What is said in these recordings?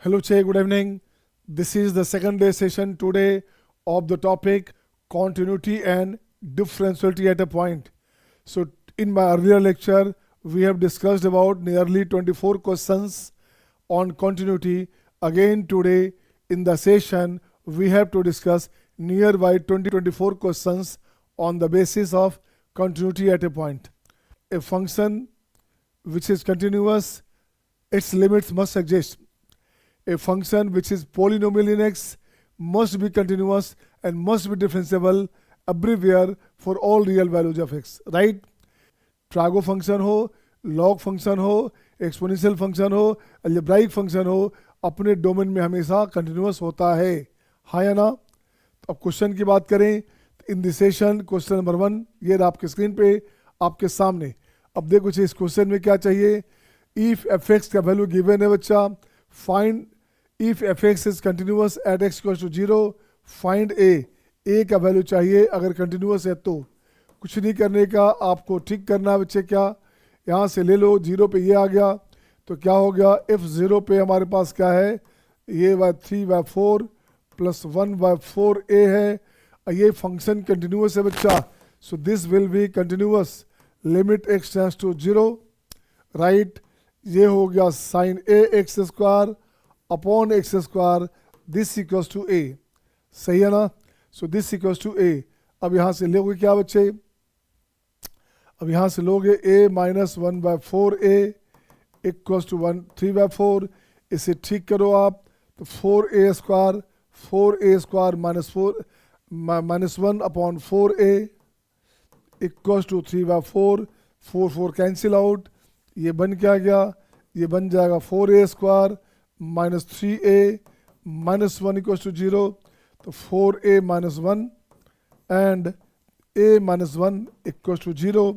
Hello, Che. Good evening. This is the second day session today of the topic continuity and differentiality at a point. So, in my earlier lecture, we have discussed about nearly 24 questions on continuity. Again, today in the session, we have to discuss nearby 24 questions on the basis of continuity at a point. A function which is continuous, its limits must exist. A function which is polynomial in x must be continuous and must be differentiable everywhere for all real values of x, right? Trigo function हो, log function हो, exponential function हो, algebraic function हो, अपने domain में हमेशा continuous होता है, हाँ या ना? अब क्वेश्चन की बात करें, in this session question number 1 ये रहा आपके स्क्रीन पे आपके सामने. अब देखो इस क्वेश्चन में क्या चाहिए. इफ एफ एक्स का वैल्यू गिवन है बच्चा, find if f x is continuous at x equals to 0, find a का वैल्यू चाहिए अगर कंटिन्यूस है तो. कुछ नहीं करने का, आपको ठीक करना है बच्चे. क्या यहाँ से ले लो, 0 पे ये आ गया तो क्या हो गया, इफ 0 पे हमारे पास क्या है, ये बाय 3/4 प्लस 1/4 ए है. ये फंक्शन कंटिन्यूस है बच्चा, so this will be continuous limit x tends to 0, right. ये हो गया sine a x square upon x square, this equals to a, सही है ना. So this equals to a. अब यहाँ से लोगे क्या बच्चे, अब यहाँ से लोगे a minus 1/4 a equals to 3/4. इसे ठीक करो आप तो 4a square minus 1 upon 4a equals to 3/4. 4 cancel out, ये बन क्या गया, ये बन जाएगा 4a square minus 3a minus 1 equals to 0. तो 4a minus 1 and a minus 1 equals to 0.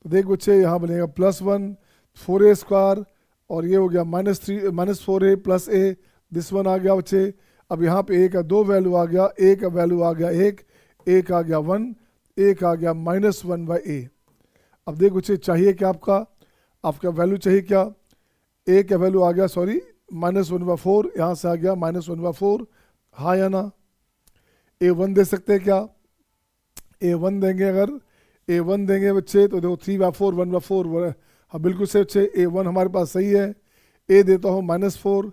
तो देख बच्चे यहाँ बनेगा +1 4a स्क्वायर और ये हो गया minus 4a plus a, this one आ गया बच्चे. अब यहाँ पे a का 2 वैल्यू आ गया, a का वैल्यू आ गया 1, a का आ गया 1, a का आ गया -1/a. अब देख बच्चे चाहिए क्या आपका वैल्यू चाहिए क्या, a का वैल्यू आ गया सॉरी -1/4, यहाँ से आ गया -1/4, हाँ या ना. a1 दे सकते हैं क्या, a1 देंगे, अगर a1 देंगे बच्चे तो देखो 3/4 1/4, हाँ बिल्कुल से बच्चे a1 हमारे पास सही है. a देता हूँ -4,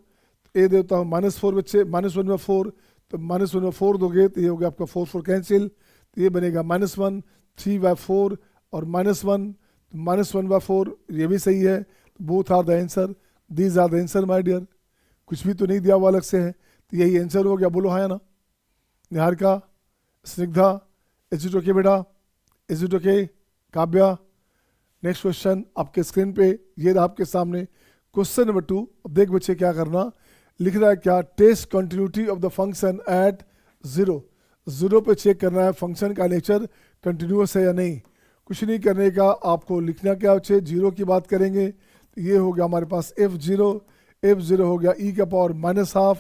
a देता हूँ -4 बच्चे, -1/4, तो -1/4 दोगे तो ये हो गया आपका 4 कैंसिल, तो ये बनेगा -1, 3/4 और -1, -1/4 ये भी सही है. Both are the answer, these are the answer my dear. कुछ भी तो नहीं दिया हुआ अलग से है, तो यही आंसर हो गया. बोलो हाँ या ना. Niharika, Snigdha, is it okay बेटा, is it okay. Kavya, next question आपके स्क्रीन पे ये रहा आपके सामने. Question number 2. अब देख बच्चे क्या करना, लिख रहा है क्या, test continuity of the function at 0 पे चेक करना है फंक्शन का नेचर कंटिन्यूस है या नहीं. कुछ नहीं करने का, आपको लिखना क्या बच्चे, 0 की बात करेंगे तो ये हो गया हमारे पास f0 हो गया e⁻⁻².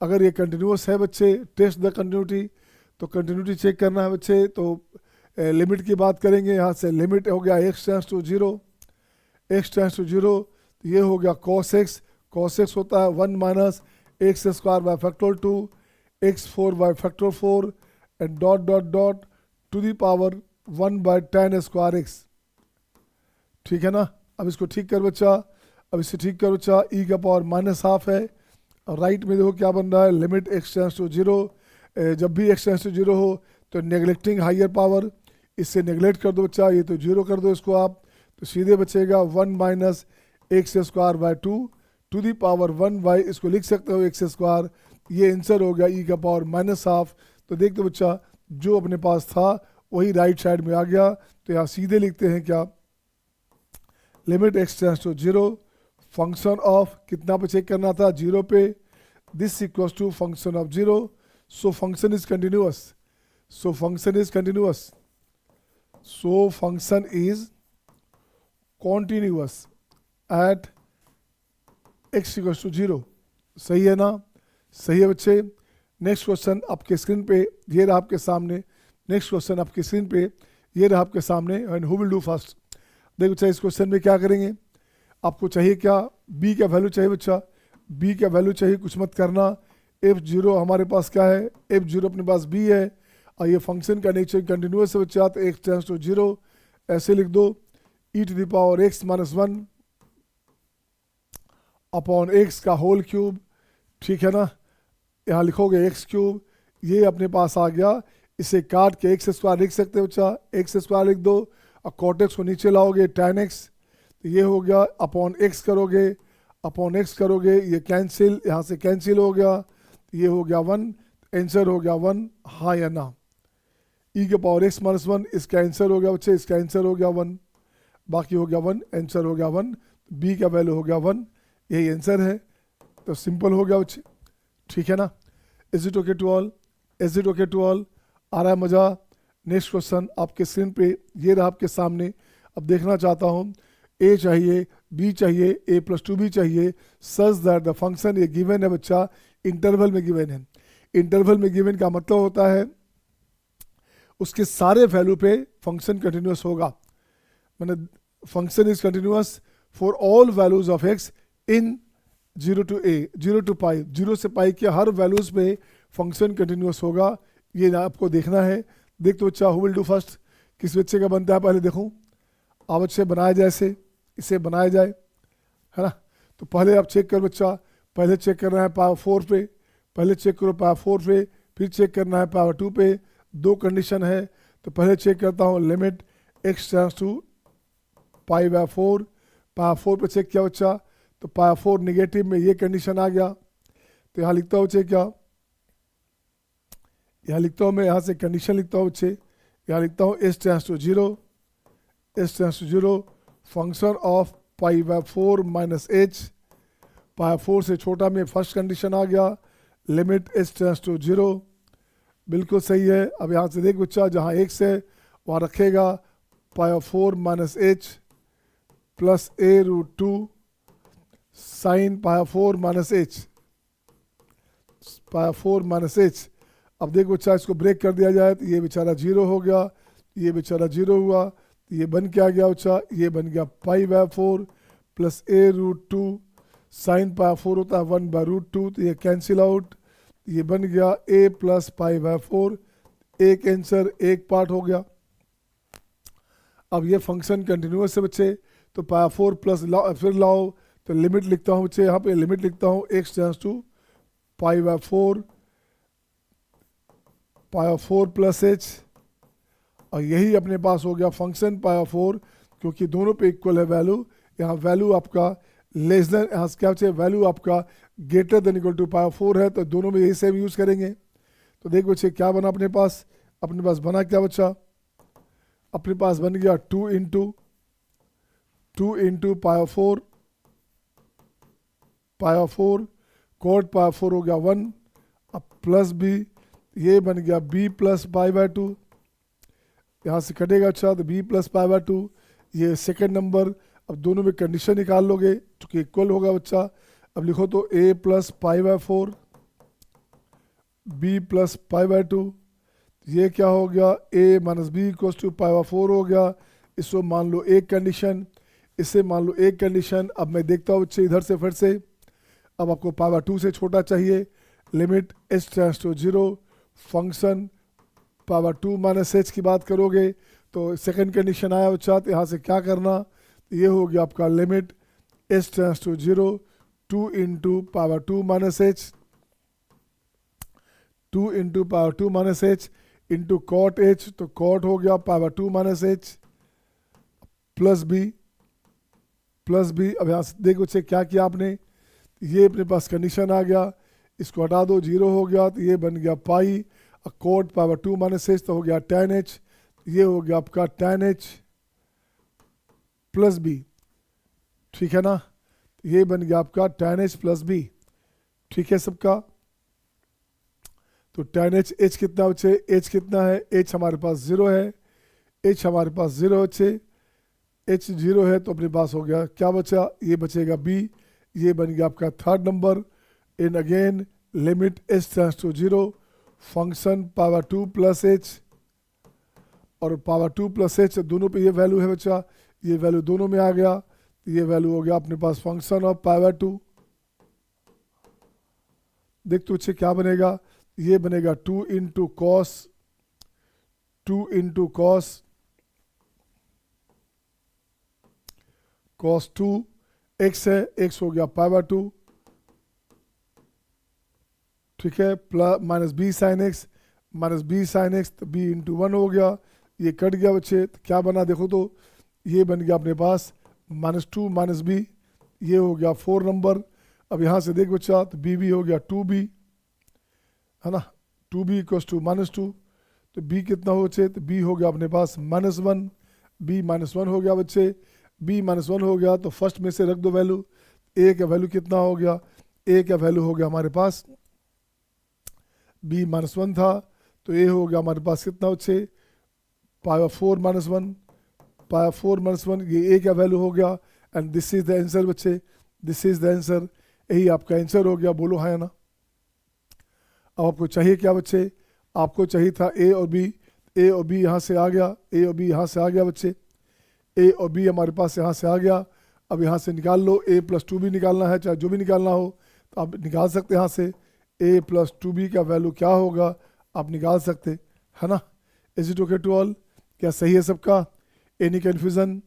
अगर ये कंटिन्यूस है बच्चे, टेस्ट द कंटिन्यूटी, तो कंटिन्यूटी चेक करना है बच्चे. तो लिमिट की बात करेंगे, यहाँ से लिमिट हो गया x टेंड्स टू 0, तो ये हो गया cos x होता है 1 minus x² 2 x4 and dot to the power 1/tan²x. ठीक है ना. अब इसको ठीक कर बच्चा, e⁻⁻½ है. और राइट में देखो क्या बन रहा है, लिमिट x टेंड्स टू 0. जब भी x टेंड्स टू 0 हो तो नेगलेक्टिंग हायर पावर, इससे नेगलेक्ट कर दो बच्चा, ये तो 0 कर दो इसको आप, तो सीधे बचेगा 1 minus x² 2 to the power 1/, इसको लिख सकते हो x². ये आंसर हो गया e⁻⁻². तो देख दो बच्चा, जो अपने पास था वही राइट साइड में आ गया. तो यहाँ सीधे लिखते हैं क्या, limit x tends to 0, function of कितना पे चेक करना था, 0 पे, this equals to function of 0. So function is continuous, so function is continuous at x equals to 0. सही है ना, सही है बच्चे. नेक्स्ट क्वेश्चन आपके स्क्रीन पे ये रहा आपके सामने, and who will do first. देखो बच्चा इस क्वेश्चन में क्या करेंगे, आपको चाहिए क्या, b का वैल्यू चाहिए बच्चा, बी का वैल्यू चाहिए, कुछ मत करना। f0 हमारे पास क्या है, f0 अपने पास b है, और ये फंक्शन का नेचर कंटिन्यूस है बच्चा, तो x टेंड्स टू 0 ऐसे लिख दो, e to the power x minus 1 upon x का होल क्यूब, ठीक है ना। यहाँ लिखोगे एक्स क्यूब, ये अपने पास आ गया, इसे काट के एक्स स्क्वायर लिख सकते हो बच्चा, एक्स स्क्वायर लिख दो, और कॉट एक्स को नीचे लाओगे tan x, तो ये हो गया अपॉन एक्स करोगे, अपॉन एक्स करोगे, ये कैंसिल, यहाँ से कैंसिल हो गया, ये हो गया 1, आंसर हो गया 1, हाँ या ना। ई के पावर एक्स माइनस 1, इसका आंसर हो गया बच्चे, इसका आंसर हो गया 1, बाकी हो गया 1, आंसर हो गया 1, बी का वैल्यू हो गया 1, यही आंसर है। तो सिंपल हो गया बच्चे, ठीक है ना। Is it okay to all, is it okay to all, आ रहा है मज़ा। नेक्स्ट क्वेश्चन आपके स्क्रीन पे ये रहा आपके सामने। अब देखना चाहता हूँ ए चाहिए, बी चाहिए, a प्लस 2b चाहिए, सच दैट द फंक्शन, ये गिवन है बच्चा, इंटरवल में गिवन है। इंटरवल में गिवन का मतलब होता है उसके सारे वैल्यू पे फंक्शन कंटिन्यूस होगा, मतलब function is continuous for all values of x in 0 to a, 0 to पाई, 0 से पाई के हर वैल्यूज पे फंक्शन कंटिन्यूस होगा, ये आपको देखना है। देख तो बच्चा, हु विल डू फर्स्ट, किस बच्चे का बनता है पहले देखूं। आप बच्चे बनाया जाए, इसे बनाया जाए, है ना। तो पहले आप चेक कर बच्चा, पहले चेक करना है पावर 4 पे, पहले चेक करो पावर 4 पे, फिर चेक करना है पावर 2 पे, दो कंडीशन है। तो पहले चेक करता हूँ limit x tends to pi by 4, power 4 पे चेक किया बच्चा, तो पावर 4 निगेटिव में ये कंडीशन आ गया। तो यहाँ लिखता हूँ बच्चे क्या, यहाँ लिखता हूँ मैं, यहाँ से कंडीशन लिखता हूँ बच्चे, यहाँ लिखता हूँ s tends to 0, s tends to 0 function of pi by 4 minus h, pi 4 से छोटा में फर्स्ट कंडीशन आ गया, लिमिट s टेंड्स टू 0, बिल्कुल सही है। अब यहाँ से देख बच्चा, जहाँ x है वहाँ रखेगा pi 4 minus h plus a root 2 sine pi 4 minus h, pi 4 minus h। अब देखो बच्चा, इसको ब्रेक कर दिया जाए तो ये बेचारा 0 हो गया, ये बेचारा 0 हुआ, तो ये बन क्या गया बच्चा, ये बन गया pi by 4 plus a root 2 sine pi 4 होता है 1 बाय रूट 2, तो ये कैंसिल आउट, ये बन गया a प्लस पाई बाय 4, एक आंसर एक पार्ट हो गया। अब ये फंक्शन कंटिन्यूस है बच्चे, तो पाई 4 प्लस फिर लाओ, तो लिमिट लिखता हूँ बच्चे, यहाँ पे लिमिट लिखता हूँ x tends to pi by 4, pi 4 plus h, और यही अपने पास हो गया फंक्शन पाई 4, क्योंकि दोनों पे इक्वल है वैल्यू। यहाँ वैल्यू आपका लेस देन, यहाँ से क्या चाहिए, वैल्यू आपका ग्रेटर देन इक्वल टू पाई 4 है, तो दोनों में यही सेम यूज़ करेंगे। तो देखो बच्चे क्या बना अपने पास बना क्या बच्चा, अपने पास बन गया 2 इंटू पाई 4, पाई 4 कोट पाई 4 हो गया 1, अब प्लस b, ये बन गया b प्लस पाई बाय 2, यहाँ से कटेगा अच्छा, तो b प्लस पाई बाय 2, ये सेकेंड नंबर। अब दोनों में कंडीशन निकाल लोगे, चूँकि इक्वल होगा बच्चा। अब लिखो तो a plus pi by 4, b plus pi by 2, ये क्या हो गया, a minus b equals to pi by 4 हो गया। इसको मान लो एक कंडीशन, इससे मान लो एक कंडीशन। अब मैं देखता हूँ बच्चे इधर से फिर से, अब आपको पाई बाय 2 से छोटा चाहिए, limit h tends to 0 function pi by 2 minus h की बात करोगे, तो सेकंड कंडीशन आया बच्चा, तो यहाँ से क्या करना, ये हो गया आपका limit h tends to 0 2 into pi by 2 minus h, 2 into pi by 2 minus h into cot h, तो कॉट हो गया pi by 2 minus h plus b। अब यहाँ से देखो बच्चे क्या किया आपने, ये अपने पास कंडीशन आ गया, इसको हटा दो, 0 हो गया, तो ये बन गया pi, cot pi by 2 minus h, तो हो गया tan h, ये हो गया आपका tan h प्लस b, ठीक है ना। ये बन गया आपका tan h प्लस b, ठीक है सबका। तो tan h कितना बच्चे, h कितना है, h हमारे पास 0 है, h हमारे पास 0 बच्चे, h 0 है, तो अपने पास हो गया क्या बचा, ये बचेगा b, ये बन गया आपका थर्ड नंबर। इन again limit h tends to 0 function pi by 2 plus h, और पाई बाय 2 प्लस h दोनों पे ये वैल्यू है बच्चा, ये वैल्यू दोनों में आ गया, ये वैल्यू हो गया अपने पास फंक्शन ऑफ पाई बाय 2, देख तो बच्चे क्या बनेगा, ये बनेगा 2 into cos, 2 into cos 2 x है, x हो गया π/2, ठीक है, plus minus b sine x, minus b sine x, तो b इंटू 1 हो गया, ये कट गया बच्चे, तो क्या बना देखो तो, ये बन गया अपने पास -2 माइनस बी, ये हो गया 4 नंबर। अब यहाँ से देख बच्चा, तो बी भी हो गया 2b, है ना, 2b इक्वल्स टू -2, तो b कितना हो बच्चे, तो b हो गया अपने पास -1, b -1 हो गया बच्चे, b -1 हो गया, तो फर्स्ट में से रख दो वैल्यू, a का वैल्यू कितना हो गया, a का वैल्यू हो गया हमारे पास b -1 था, तो a हो गया हमारे पास कितना बच्चे, π/4 -1, π/4 -1, ये a का वैल्यू हो गया, and this is the answer बच्चे, दिस इज द आंसर, यही आपका आंसर हो गया, बोलो हाँ या ना। अब आपको चाहिए क्या बच्चे, आपको चाहिए था a और b, a और b यहाँ से आ गया, a और b यहाँ से आ गया बच्चे, a और b हमारे पास यहाँ से आ गया। अब यहाँ से निकाल लो, a + 2b निकालना है, चाहे जो भी निकालना हो तो आप निकाल सकते हैं यहाँ से, a + 2b का वैल्यू क्या होगा आप निकाल सकते, है ना। Is it okay to all, क्या सही है सबका, एनी कन्फ्यूजन,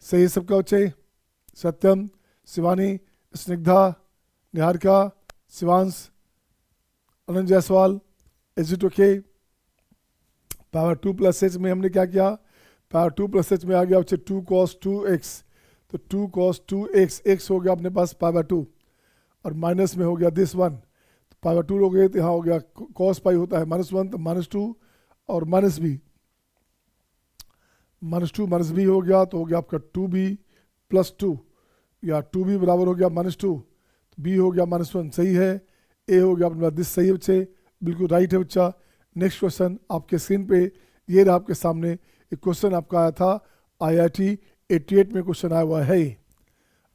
सही है सबका बच्चे, Satyam, Shivani, Snigdha, Niharika, Shivansh, Anant Jaiswal, is it okay. π/2 + h में हमने क्या किया, π/2 + h में आ गया बच्चे 2 cos 2x, तो 2 cos 2x, x हो गया अपने पास π/2, और माइनस में हो गया दिस वन, तो π/2 हो गए, तो यहाँ हो गया cos पाई होता है -1, तो -2 और -b, -2 हो गया, तो हो गया आपका 2b + 2, या 2b बराबर हो गया -2, तो b हो गया -1, सही है, a हो गया अपने पास दिस, सही है बच्चे, बिल्कुल राइट है बच्चा। नेक्स्ट क्वेश्चन आपके स्क्रीन पे ये रहा आपके सामने, एक क्वेश्चन आपका आया था IIT 88 में क्वेश्चन आया हुआ है।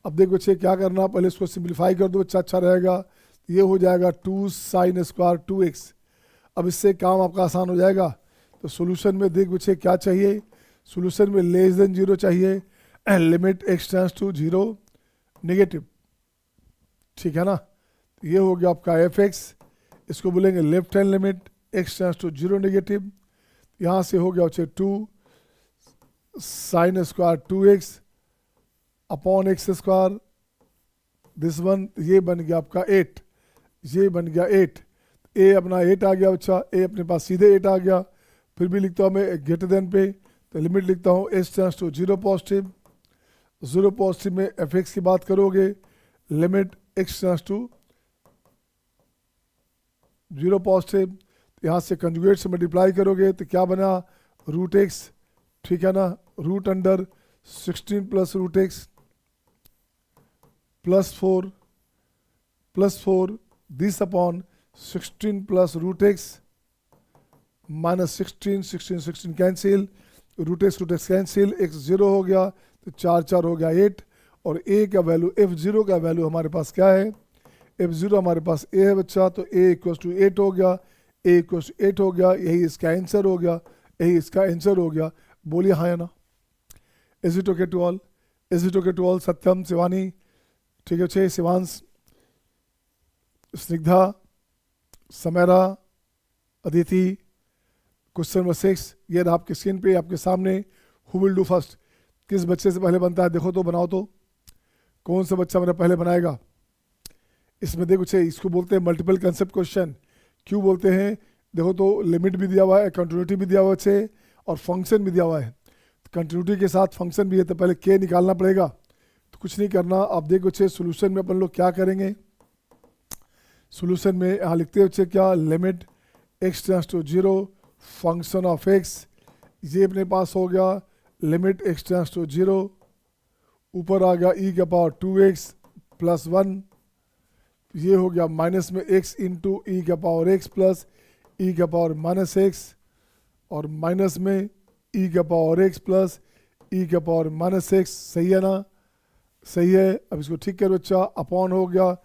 अब देखो बच्चे क्या करना, पहले इसको सिंप्लीफाई कर दो बच्चा, अच्छा रहेगा, ये हो जाएगा 2 sin स्क्वायर 2x। अब इससे काम आपका आसान हो जाएगा। तो सोल्यूशन में देख बच्चे क्या चाहिए, सोल्यूशन में <0 चाहिए, limit x tends to 0 negative, ठीक है ना। ये हो गया आपका fx, इसको बोलेंगे left hand limit x tends to 0 negative, यहाँ से हो गया बच्चे 2 sin square 2x upon x square, this one, ये बन गया आपका 8, ये बन गया 8, a अपना 8 आ गया बच्चा, a अपने पास सीधे 8 आ गया। फिर भी लिखता हूँ मैं ग्रेटर देन पे, तो लिमिट लिखता हूँ h tends to 0 positive, 0 positive में fx की बात करोगे, limit x tends to 0 positive, यहाँ से कंजुगेट से मल्टीप्लाई करोगे तो क्या बना, √x, ठीक है ना, √16 + √x +4 this upon 16 + √x -16 cancel, √x cancel, x 0 हो गया, तो 4 4 हो गया 8, और a का वैल्यू, f0 का वैल्यू हमारे पास क्या है, f0 हमारे पास a है बच्चा, तो a = 8 हो गया, a = 8 हो गया, यही इसका आंसर हो गया, यही इसका आंसर हो गया, बोलिए हाँ या ना। Is it okay to all, is it okay to all, Satyam, Shivani, ठीक है अच्छे, शिवांश, स्निग्धा, समेरा, अदिति। क्वेश्चन नंबर 6 ये रहा आपके स्क्रीन पे आपके सामने, हु विल डू फर्स्ट, किस बच्चे से पहले बनता है, देखो तो, बनाओ तो, कौन सा बच्चा मेरा पहले बनाएगा। इसमें देखो बच्चे, इसको बोलते हैं मल्टीपल कंसेप्ट क्वेश्चन, क्यों बोलते हैं, देखो तो, लिमिट भी दिया हुआ है, कंटिन्यूटी भी दिया हुआ है, और फंक्शन भी दिया हुआ है, कंटिन्यूटी के साथ फंक्शन भी है, तो पहले के निकालना पड़ेगा। तो कुछ नहीं करना, आप देखो बच्चे, सोल्यूशन में अपन लोग क्या करेंगे, सोल्यूशन में यहाँ लिखते हैं बच्चे क्या, limit x tends to 0 function of x, ये अपने पास हो गया, लिमिट x टेंड्स टू 0, ऊपर आ गया e⁻² 2x + 1, ये हो गया माइनस में x into e⁻x plus e⁻−x, और माइनस में e⁻x प्लस e⁻−x, सही है ना, सही है। अब इसको ठीक कर बच्चा, अपॉन हो गया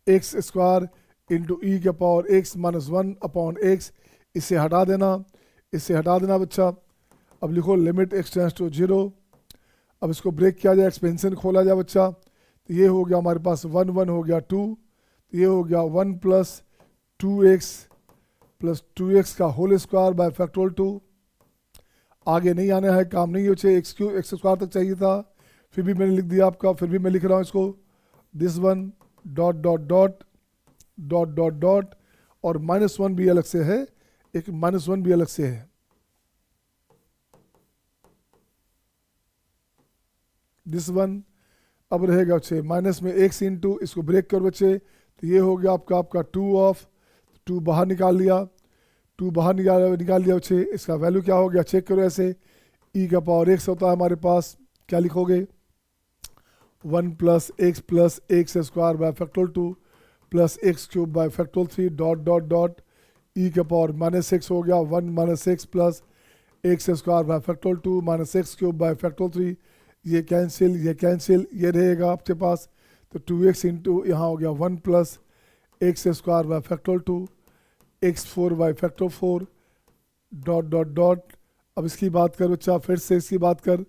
x square into e⁻x -1 upon x, इसे हटा देना, इसे हटा देना बच्चा। अब लिखो लिमिट x टेंड्स टू 0, अब इसको ब्रेक किया जाए, एक्सपेंशन खोला जाए बच्चा, तो ये हो गया हमारे पास 1 1 हो गया 2, तो ये हो गया 1 प्लस 2x का होल स्क्वायर बाय फैक्टोरियल 2। आगे नहीं आना है, काम नहीं हो चाहिए, एक्स स्क्वायर तक चाहिए था, फिर भी मैंने लिख दिया आपका, फिर भी मैं लिख रहा हूँ इसको, this one dot dot dot dot dot dot, और -1 भी अलग से है, एक -1 भी अलग से है। दिस वन अब रहेगा बच्चे माइनस में x इंटू, इसको ब्रेक कर बच्चे, तो ये हो गया आपका 2 ऑफ 2 बाहर निकाल लिया, 2 बाहर निकाल लिया बच्चे। इसका वैल्यू क्या हो गया, चेक करो ऐसे, e का पावर x होता है हमारे पास, क्या लिखोगे 1 plus x square by factorial 2 plus x cube by factorial 3 dot dot dot, e का पावर -x हो गया 1 minus x plus x square by factorial 2 minus x cube by factorial 3, ये कैंसिल, ये रहेगा आपके पास, तो 2x इंटू यहाँ हो गया 1 plus x square by factorial 2 x4 bye factorial 4 dot dot dot. अब इसकी बात कर बच्चा, फिर से इसकी बात कर,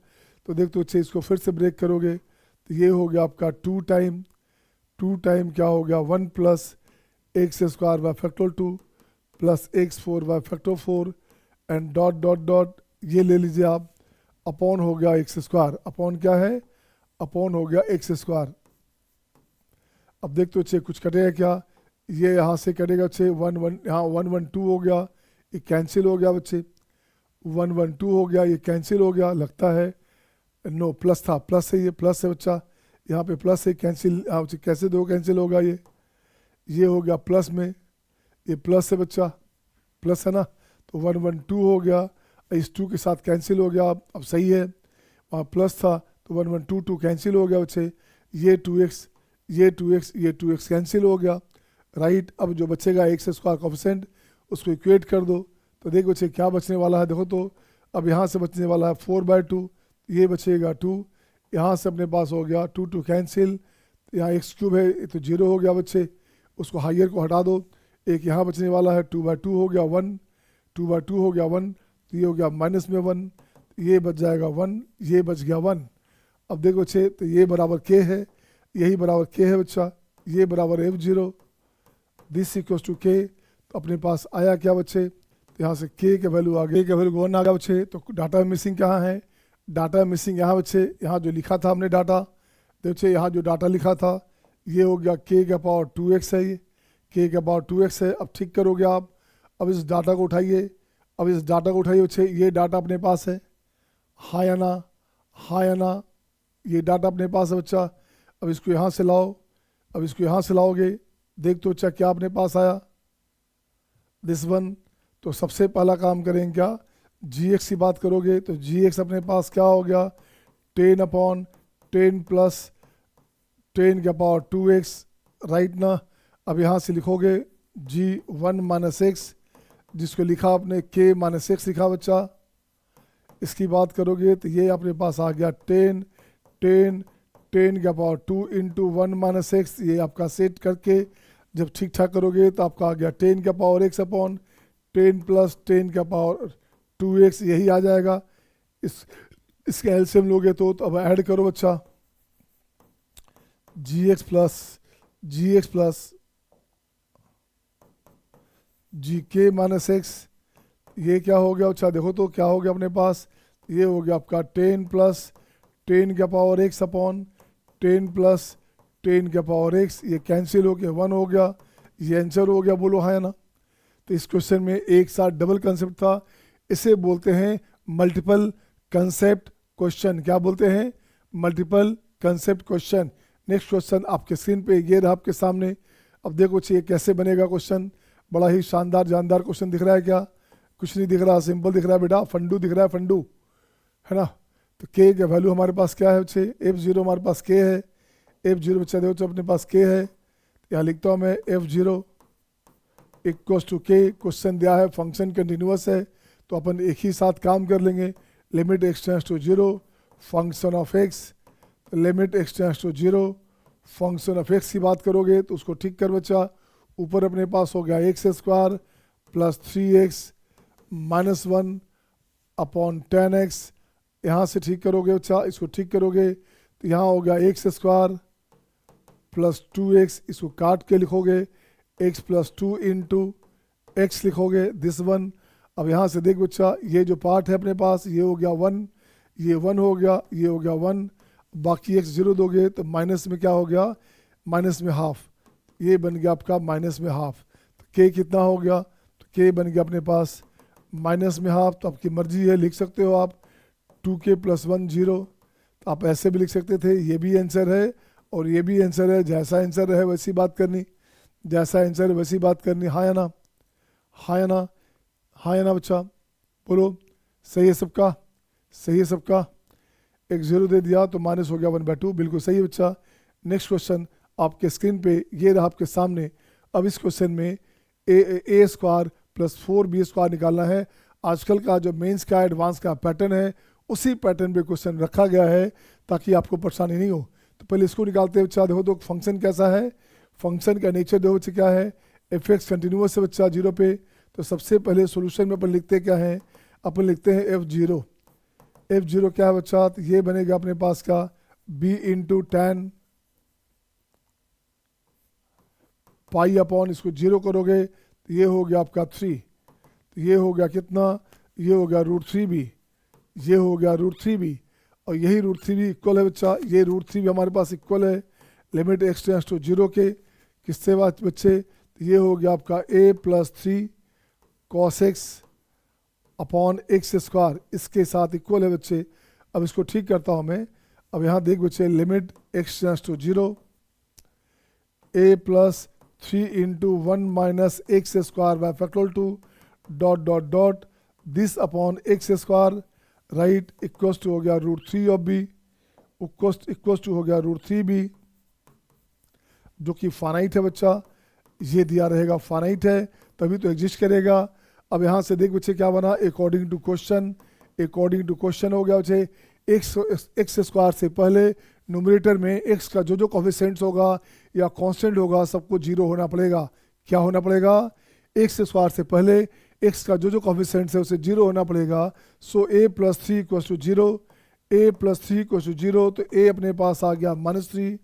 तो देख तो बच्चे इसको फिर से ब्रेक करोगे, तो ये हो गया आपका 2 टाइम क्या हो गया 1 plus x square by factorial 2 plus x4 bye factorial 4 and dot dot dot, ये ले लीजिए आप, अपॉन हो गया एक्स स्क्वायर, अपॉन क्या है, अपॉन हो गया एक्स स्क्वायर। अब देख तो बच्चे कुछ कटेगा क्या, ये यहाँ से कटेगा बच्चे 1 1, यहाँ 1 1 2 हो गया, ये कैंसिल हो गया बच्चे, 1 1 2 हो गया, ये कैंसिल हो गया, लगता है नो प्लस था, प्लस है, ये प्लस है बच्चा, यहाँ पे प्लस है, कैंसिल कैसे दो कैंसिल होगा, ये हो गया प्लस में, ये प्लस है बच्चा, प्लस है ना, तो 1 1 2 हो गया, इस 2 के साथ कैंसिल हो गया, अब सही है, वहाँ प्लस था तो 1 1 2 2 कैंसिल हो गया बच्चे, ये 2x कैंसिल हो गया, राइट। अब जो बचेगा एक्स स्क्वायर कोफिशिएंट, उसको इक्वेट कर दो, तो देखो बच्चे क्या बचने वाला है, देखो तो अब यहाँ से बचने वाला है 4/2, ये बचेगा 2, यहाँ से अपने पास हो गया 2 2 कैंसिल, यहाँ एक्स क्यूब है तो 0 हो गया बच्चे, उसको हाइयर को हटा दो, एक यहाँ बचने वाला है 2/2 हो गया 1, 2/2 हो गया 1, तो ये हो गया माइनस में 1, ये बच जाएगा 1, ये बच गया 1। अब देखो बच्चे, तो ये बराबर k है, यही बराबर k है बच्चा, ये बराबर f0, this equals to k, तो अपने पास आया क्या बच्चे, तो यहाँ से k के वैल्यू आ गए, k के वैल्यू 1 आ गया बच्चे। तो डाटा मिसिंग कहाँ है, डाटा मिसिंग यहाँ बच्चे, यहाँ जो लिखा था हमने डाटा, देखो बच्चे यहाँ जो डाटा लिखा था ये हो गया k का पावर 2x है, ये k का पावर 2x है। अब ठीक करोगे आप, अब इस डाटा को उठाइए, अब इस डाटा को उठाइए बच्चे, ये डाटा अपने पास है, हाँ या ना, हाँ या ना, ये डाटा अपने पास है बच्चा। अब इसको यहाँ से लाओ, अब इसको यहाँ से लाओगे, देख तो बच्चा क्या अपने पास आया, दिस वन। तो सबसे पहला काम करेंगे क्या, gx की बात करोगे, तो gx अपने पास क्या हो गया 10/10 प्लस 10 का पावर 2x, राइट ना। अब यहाँ से लिखोगे g1 माइनस एक्स, जिसको लिखा आपने k माइनस एक्स लिखा बच्चा। इसकी बात करोगे तो ये अपने पास आ गया 10 का पावर 2 इंटू 1 माइनस एक्स, ये आपका सेट करके जब ठीक ठाक करोगे तो आपका आ गया 10 का पावर x अपॉन 10 प्लस 10 का पावर 2x, यही आ जाएगा। इसके एलसीएम लोगे तो अब ऐड करो बच्चा, gx plus gk minus x, ये क्या हो गया अच्छा, देखो तो क्या हो गया अपने पास, ये हो गया आपका 10 प्लस 10 का पावर x अपॉन 10 प्लस 10 का पावर x, ये कैंसिल हो गया 1 हो गया, ये आंसर हो गया, बोलो हाँ या ना। तो इस क्वेश्चन में एक साथ डबल कंसेप्ट था, इसे बोलते हैं मल्टीपल कंसेप्ट क्वेश्चन। क्या बोलते हैं, multiple concept question. Next question आपके स्क्रीन पे ये रहा आपके सामने। अब देखो चाहिए कैसे बनेगा क्वेश्चन, बड़ा ही शानदार जानदार क्वेश्चन दिख रहा है क्या, कुछ नहीं दिख रहा, सिंपल दिख रहा है बेटा, फंडू दिख रहा है, फंडू है ना। तो k का वैल्यू हमारे पास क्या है बच्चे, f0 हमारे पास k है, f0 बच्चा देखो तो अपने पास k है, यहाँ लिखता हूँ मैं f0 equals to k। Question दिया है फंक्शन कंटिन्यूअस है, तो अपन एक ही साथ काम कर लेंगे, limit x tends to 0 function of x, limit x tends to 0 function of x की बात करोगे तो उसको ठीक कर बच्चा, ऊपर अपने पास हो गया x square plus 3x minus 1 upon 10x, यहाँ से ठीक करोगे बच्चा, इसको ठीक करोगे तो यहाँ हो गया एक्स स्क्वायर प्लस 2x, इसको काट के लिखोगे x प्लस 2 इंटू एक्स लिखोगे दिस वन। अब यहाँ से देख बच्चा, ये जो पार्ट है अपने पास ये हो गया 1, ये 1 हो गया, ये हो गया 1, बाकी x 0 दोगे तो माइनस में क्या हो गया, माइनस में हाफ, ये बन गया आपका माइनस में हाफ। तो k कितना हो गया, तो k बन गया अपने पास माइनस में हाफ। तो आपकी मर्जी है, लिख सकते हो आप 2k प्लस 1 0, तो आप ऐसे भी लिख सकते थे, ये भी आंसर है और ये भी आंसर है। जैसा आंसर है वैसी बात करनी, जैसा आंसर है वैसी बात करनी। हाँ या ना, हाँ या ना, हाँ या ना बच्चा, बोलो सही है सबका, सही है सबका। एक 0 दे दिया तो माइनस हो गया 1/2, बिल्कुल सही है बच्चा। नेक्स्ट क्वेश्चन आपके स्क्रीन पे ये रहा आपके सामने। अब इस क्वेश्चन में ए स्क्वायर प्लस 4b² निकालना है। आजकल का जो मेंस का एडवांस का पैटर्न है उसी पैटर्न पे क्वेश्चन रखा गया है ताकि आपको परेशानी नहीं हो। तो पहले इसको निकालते हैं बच्चा। देखो तो फंक्शन कैसा है, फंक्शन का नेचर देखो बच्चा क्या है, f(x) कंटिन्यूस है बच्चा 0 पे। तो सबसे पहले सॉल्यूशन में अपन लिखते क्या है, अपन लिखते हैं f0। f0 क्या है बच्चा, तो ये बनेगा अपने पास का b into tan pi upon, इसको 0 करोगे तो ये हो गया आपका 3, तो ये हो गया कितना, ये हो गया √3b, ये हो गया √3b, और यही √3b इक्वल है बच्चा, ये √3b हमारे पास इक्वल है लिमिट x टेंड्स टू 0 के, किससे बात बच्चे, तो ये हो गया आपका a plus 3 cos x upon x², इसके साथ इक्वल है बच्चे। अब इसको ठीक करता हूँ मैं। अब यहाँ देख बच्चे, limit x tends to 0 a plus 3 into 1 minus x² by factorial 2 dot dot dot this upon x², right, equals to हो गया √3 ऑफ b, इक्वल्स टू हो गया √3b, जो कि फाइनाइट है बच्चा, ये दिया रहेगा फाइनाइट है तभी तो एग्जिस्ट करेगा। अब यहाँ से देख बच्चे क्या बना, according to question, according to question हो गया बच्चे x² से पहले न्यूमरेटर में x का जो कोफिशिएंट्स होगा या कांस्टेंट होगा सबको 0 होना पड़ेगा। क्या होना पड़ेगा, x² से पहले x का जो कोफिशिएंट्स है उसे 0 होना पड़ेगा। So a plus 3 equals to 0, a plus 3 equals to 0, तो a अपने पास आ गया -3,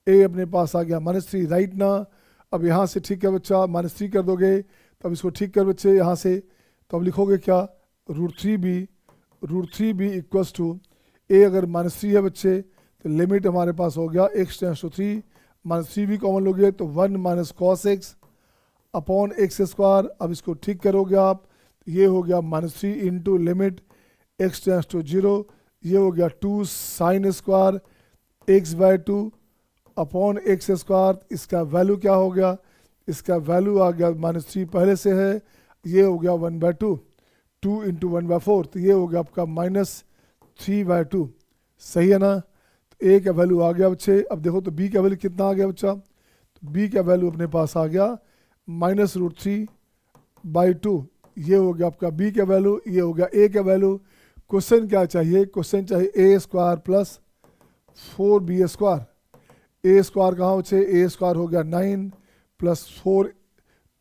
a अपने पास आ गया -3, राइट ना। अब यहाँ से ठीक है बच्चा, -3 कर दोगे, तब इसको ठीक कर बच्चे यहाँ से, तो अब लिखोगे क्या, √3b इक्वल्स टू a, अगर -3 है बच्चे तो लिमिट हमारे पास हो गया x टेंड्स टू 3, -3 भी कॉमन लोगे तो 1 minus cos x upon x²। अब इसको ठीक करोगे आप, ये हो गया -3 into limit x tends to 0, ये हो गया 2 sin² x/2 अपॉन x²। इसका वैल्यू क्या हो गया, इसका वैल्यू आ गया -3 पहले से है, ये हो गया 1/2, 2 इंटू 1/4, तो ये हो गया आपका -3/2, सही है ना। तो a का वैल्यू आ गया बच्चे। अब देखो तो b का वैल्यू कितना आ गया बच्चा, तो b का वैल्यू अपने पास आ गया -√3/2, ये हो गया आपका b का वैल्यू, ये हो गया a का वैल्यू। क्वेश्चन क्या चाहिए, क्वेश्चन चाहिए a² प्लस 4b²। a² कहाँ बच्चे, a² हो गया 9 प्लस 4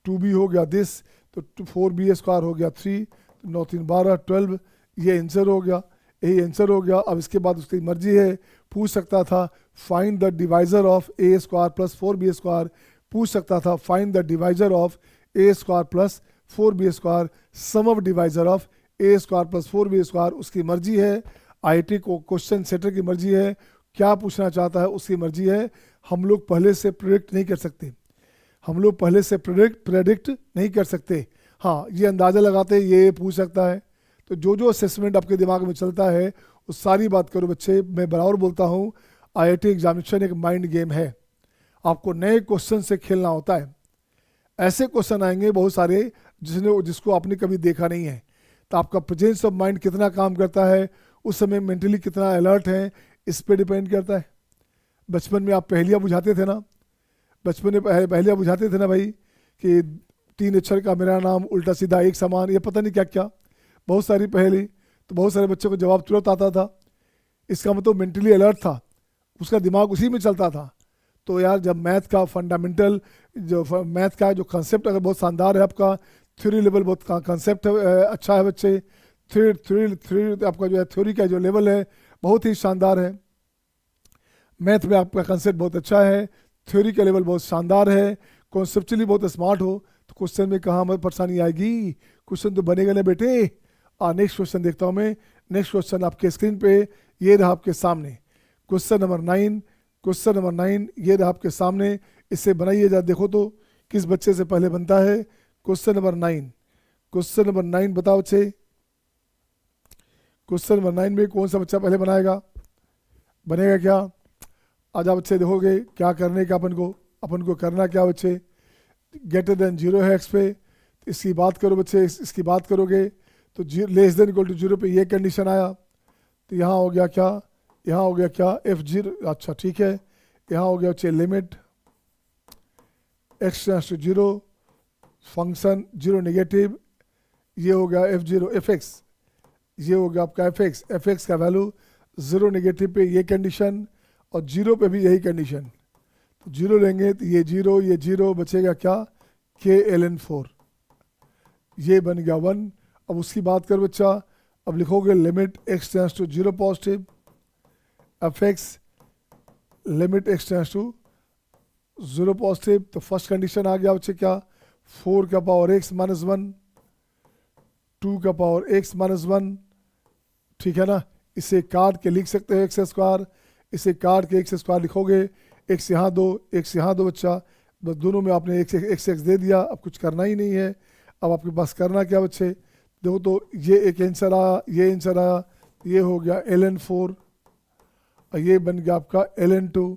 2b हो गया दिस, तो 4b² हो गया 3, तो 9 3 12 12, ये आंसर हो गया, यही आंसर हो गया। अब इसके बाद उसकी मर्जी है, पूछ सकता था find the divisor of a² plus 4b², पूछ सकता था find the divisor of a² plus 4b², sum of divisor of a² plus 4b², उसकी मर्जी है। IIT को क्वेश्चन सेटर की मर्जी है, क्या पूछना चाहता है उसकी मर्जी है। हम लोग पहले से प्रेडिक्ट नहीं कर सकते, हम लोग पहले से प्रेडिक्ट नहीं कर सकते। हाँ, ये अंदाज़ा लगाते ये पूछ सकता है, तो जो असेसमेंट आपके दिमाग में चलता है वो सारी बात करो बच्चे। मैं बराबर बोलता हूँ IIT एग्जामिनेशन एक माइंड गेम है, आपको नए क्वेश्चन से खेलना होता है। ऐसे क्वेश्चन आएंगे बहुत सारे जिसको आपने कभी देखा नहीं है, तो आपका प्रेजेंस ऑफ माइंड कितना काम करता है, उस समय मेंटली कितना अलर्ट है, इस पर डिपेंड करता है। बचपन में आप पहेलियाँ बुझाते थे ना, बचपन में पहेलियाँ बुझाते थे ना भाई, कि 3 अक्षर का मेरा नाम उल्टा सीधा एक समान, ये पता नहीं क्या क्या, बहुत सारी पहेली, तो बहुत सारे बच्चों को जवाब तुरंत आता था। इसका मतलब मेंटली अलर्ट था, उसका दिमाग उसी में चलता था। तो यार जब मैथ का फंडामेंटल जो मैथ का जो कंसेप्ट अगर बहुत शानदार है, आपका थ्योरी लेवल बहुत कंसेप्ट अच्छा है बच्चे, थ्योरी आपका जो है थ्योरी का जो लेवल है बहुत ही शानदार है, मैथ में आपका कंसेप्ट बहुत अच्छा है, थ्योरी का लेवल बहुत शानदार है, कॉन्सेप्चुअली बहुत स्मार्ट हो, तो क्वेश्चन में कहाँ हमें परेशानी आएगी, क्वेश्चन तो बनेगा ना बेटे। नेक्स्ट क्वेश्चन देखता हूँ मैं। नेक्स्ट क्वेश्चन आपके स्क्रीन पे ये रहा आपके सामने, क्वेश्चन नंबर 9। क्वेश्चन नंबर 9 ये रहा आपके सामने, इसे बनाइए जा, देखो तो किस बच्चे से पहले बनता है। क्वेश्चन नंबर 9, क्वेश्चन नंबर 9 बताओ बच्चे, क्वेश्चन नंबर 9 में कौन सा बच्चा पहले बनाएगा, बनेगा क्या? आजा बच्चे, देखोगे क्या करने का अपन को करना क्या बच्चे, ग्रेटर देन 0 है एक्स पे, तो इसकी बात करो बच्चे, इसकी बात करोगे तो लेस देन इक्वल टू 0 पे ये कंडीशन आया, तो यहाँ हो गया क्या, यहाँ हो गया क्या f0, अच्छा ठीक है, यहाँ हो गया बच्चे limit x tends to 0, function 0 negative, ये हो गया f0 fx, ये हो गया आपका fx का वैल्यू 0 नेगेटिव पे ये कंडीशन, और 0 पे भी यही कंडीशन, तो 0 लेंगे तो ये 0 बचेगा क्या, k ln 4, ये बन गया 1। अब उसकी बात कर बच्चा, अब लिखोगे limit x tends to 0 positive fx, limit x tends to 0 positive, तो फर्स्ट कंडीशन आ गया बच्चे क्या, 4 का पावर x माइनस 1, 2 का पावर x माइनस 1, ठीक है ना। इसे काट के लिख सकते हैं एक्स स्क्वायर, इसे काट के एक्स स्क्वायर लिखोगे, एक्स यहाँ दो, एक्स यहाँ दो बच्चा, बस दोनों में आपने एक्स दे दिया, अब कुछ करना ही नहीं है। अब आपके पास करना क्या बच्चे, देखो तो ये एक आंसर आया, ये आंसर आया, ये हो गया ln 4 और ये बन गया आपका ln 2,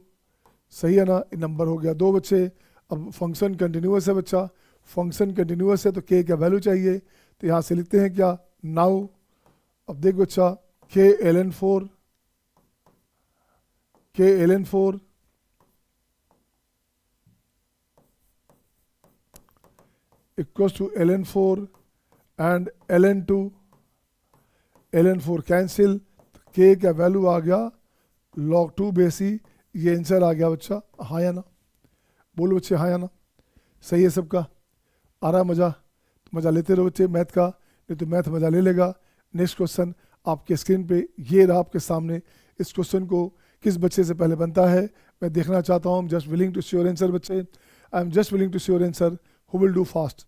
सही है ना, नंबर हो गया 2 बच्चे। अब फंक्शन कंटिन्यूअस है बच्चा, फंक्शन कंटिन्यूअस है तो k का वैल्यू चाहिए, तो यहाँ से लिखते हैं क्या, नाउ, अब देख बच्चा k ln 4, k ln 4 equals to ln 4 and ln 2, ln 4 cancel, k का वैल्यू आ गया log 2 बेसी, ये आंसर आ गया बच्चा, हाँ या ना, बोलो बच्चे हाँ या ना, सही है सबका, आ रहा है मज़ा, तो मज़ा लेते रहो बच्चे मैथ का, नहीं तो मैथ मज़ा ले लेगा। नेक्स्ट क्वेश्चन आपके स्क्रीन पे ये रहा आपके सामने, इस क्वेश्चन को किस बच्चे से पहले बनता है मैं देखना चाहता हूँ। Just willing to see your answer बच्चे, I am just willing to see your answer, who will do fast.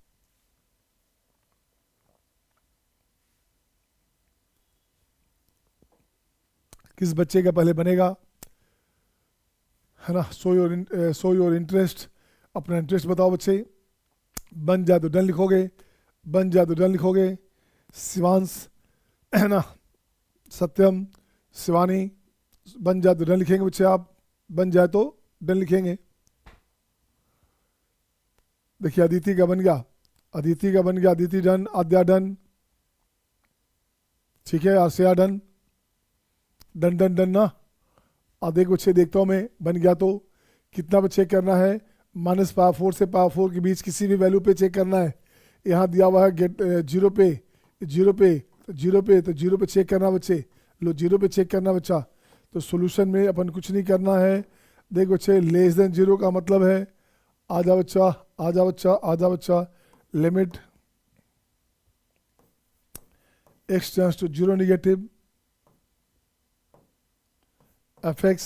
किस बच्चे का पहले बनेगा, है ना, सो योर इंटरेस्ट, अपना इंटरेस्ट बताओ बच्चे, बन जाए तो डन लिखोगे, बन जाए तो डन लिखोगे, शिवांश, है ना, सत्यम, शिवानी, बन जाए तो डन लिखेंगे बच्चे आप, बन जाए तो डन लिखेंगे। देखिए अदिति का बन गया, अदिति का बन गया, अदिति डन, आद्या डन, ठीक है, आसिया डन, डन डन डन ना। अब देखो बच्चे देखता हूँ मैं, बन गया तो कितना पे चेक करना है, -π4 से π4 के बीच किसी भी वैल्यू पे चेक करना है। यहाँ दिया हुआ है गेट 0 पे, 0 पे, तो 0 पे, तो 0 पे चेक करना बच्चे, लो 0 पे चेक करना बच्चा, तो सॉल्यूशन में अपन कुछ नहीं करना है। देख बच्चे लेस देन 0 का मतलब है, आजा बच्चा, आजा बच्चा, आजा बच्चा, limit x tends to 0 negative fx,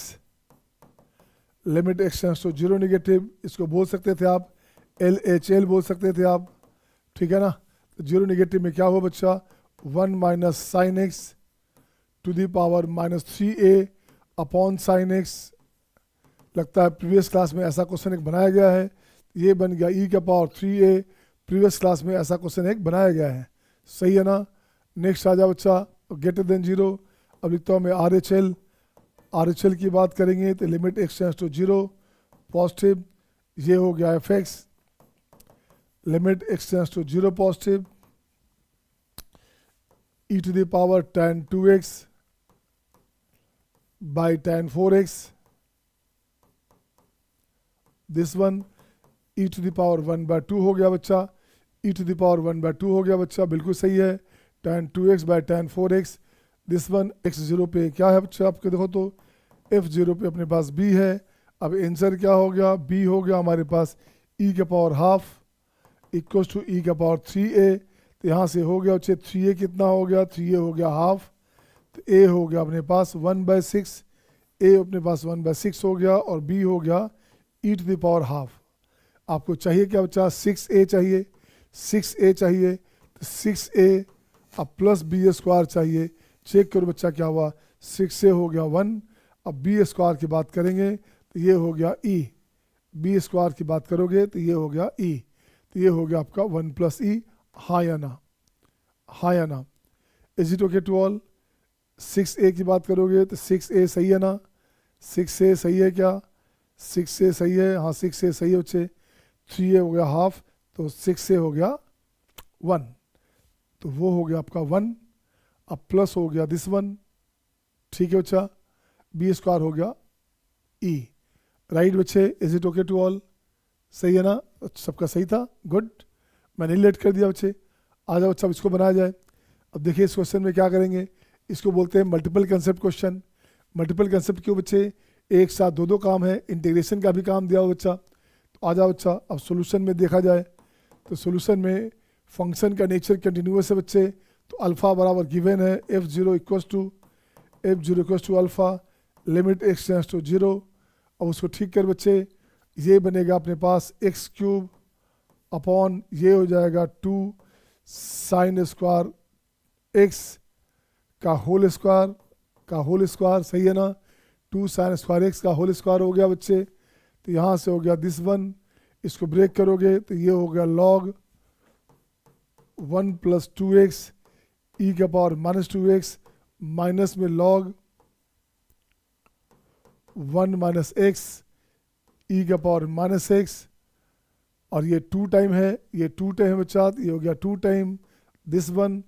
limit x tends to 0 negative, इसको बोल सकते थे आप LHL बोल सकते थे आप, ठीक है ना। तो 0 नेगेटिव में क्या हुआ बच्चा, 1 minus sine x to the power -3a upon sine x, लगता है प्रीवियस क्लास में ऐसा क्वेश्चन एक बनाया गया है, ये बन गया e का पावर 3a, प्रीवियस क्लास में ऐसा क्वेश्चन एक बनाया गया है, सही है ना। नेक्स्ट आ जाओ बच्चा, ग्रेटर देन 0, अब लिखता हूँ मैं RHL, RHL की बात करेंगे तो limit x tends to 0 positive, ये हो गया fx, limit x tends to 0 positive, e to the power tan 2x by tan 4x, this one e to the power 1/2 हो गया बच्चा, e टू द पावर 1/2 हो गया बच्चा, बिल्कुल सही है, tan 2x by tan 4x, this one x0 पे क्या है बच्चा आपके, देखो तो f0 पे अपने पास b है। अब आंसर क्या हो गया, b हो गया हमारे पास e का power half equals to e का पावर 3a, तो यहाँ से हो गया बच्चे 3a कितना हो गया, 3a हो गया हाफ, तो a हो गया अपने पास 1/6, a अपने पास 1/6 हो गया, और b हो गया ई टू द पावर हाफ। आपको चाहिए क्या बच्चा, 6a चाहिए, 6a चाहिए, तो 6a अब प्लस बी स्क्वायर चाहिए। चेक करो बच्चा क्या हुआ, 6a हो गया 1, अब बी स्क्वायर की बात करेंगे तो ये हो गया e, बी स्क्वायर की बात करोगे तो ये हो गया e, तो ये हो गया आपका 1 प्लस ई। हाँ या ना, हाँ या ना, is it okay to all. 6a की बात करोगे तो 6a सही है ना, 6a सही है क्या, 6a सही है, हाँ 6a सही है बच्चे। 3a हो गया हाफ, तो 6a हो गया 1, तो वो हो गया आपका 1। अब प्लस हो गया दिस 1, ठीक है बच्चा, बी स्क्वायर हो गया e, राइट बच्चे, is it okay to all, सही है ना, सबका सही था, गुड। मैंने लेट कर दिया बच्चे, आ जाओ बच्चा, इसको बनाया जाए। अब देखिए इस क्वेश्चन में क्या करेंगे, इसको बोलते हैं multiple concept question. Multiple concept क्यों बच्चे, एक साथ दो दो काम है, इंटीग्रेशन का भी काम दिया हो बच्चा। तो आ जाओ बच्चा, अब सॉल्यूशन में देखा जाए तो सॉल्यूशन में फंक्शन का नेचर कंटिन्यूअस है बच्चे, तो अल्फा बराबर गिवन है f0 equals to alpha, limit x tends to 0। अब उसको ठीक कर बच्चे, ये बनेगा अपने पास एक्स क्यूब अपॉन ये हो जाएगा 2 साइन स्क्वायर एक्स का होल स्क्वायर, सही है ना, 2 साइन स्क्वायर एक्स का होल स्क्वायर हो गया बच्चे। तो यहाँ से हो गया दिस 1, इसको ब्रेक करोगे तो ये हो गया लॉग 1 प्लस 2x ई का पावर माइनस 2x, माइनस में लॉग 1 माइनस एक्स ई का पावर माइनस एक्स, और ये 2 टाइम है, ये 2 टाइम है बच्चा, ये हो गया 2 टाइम दिस 1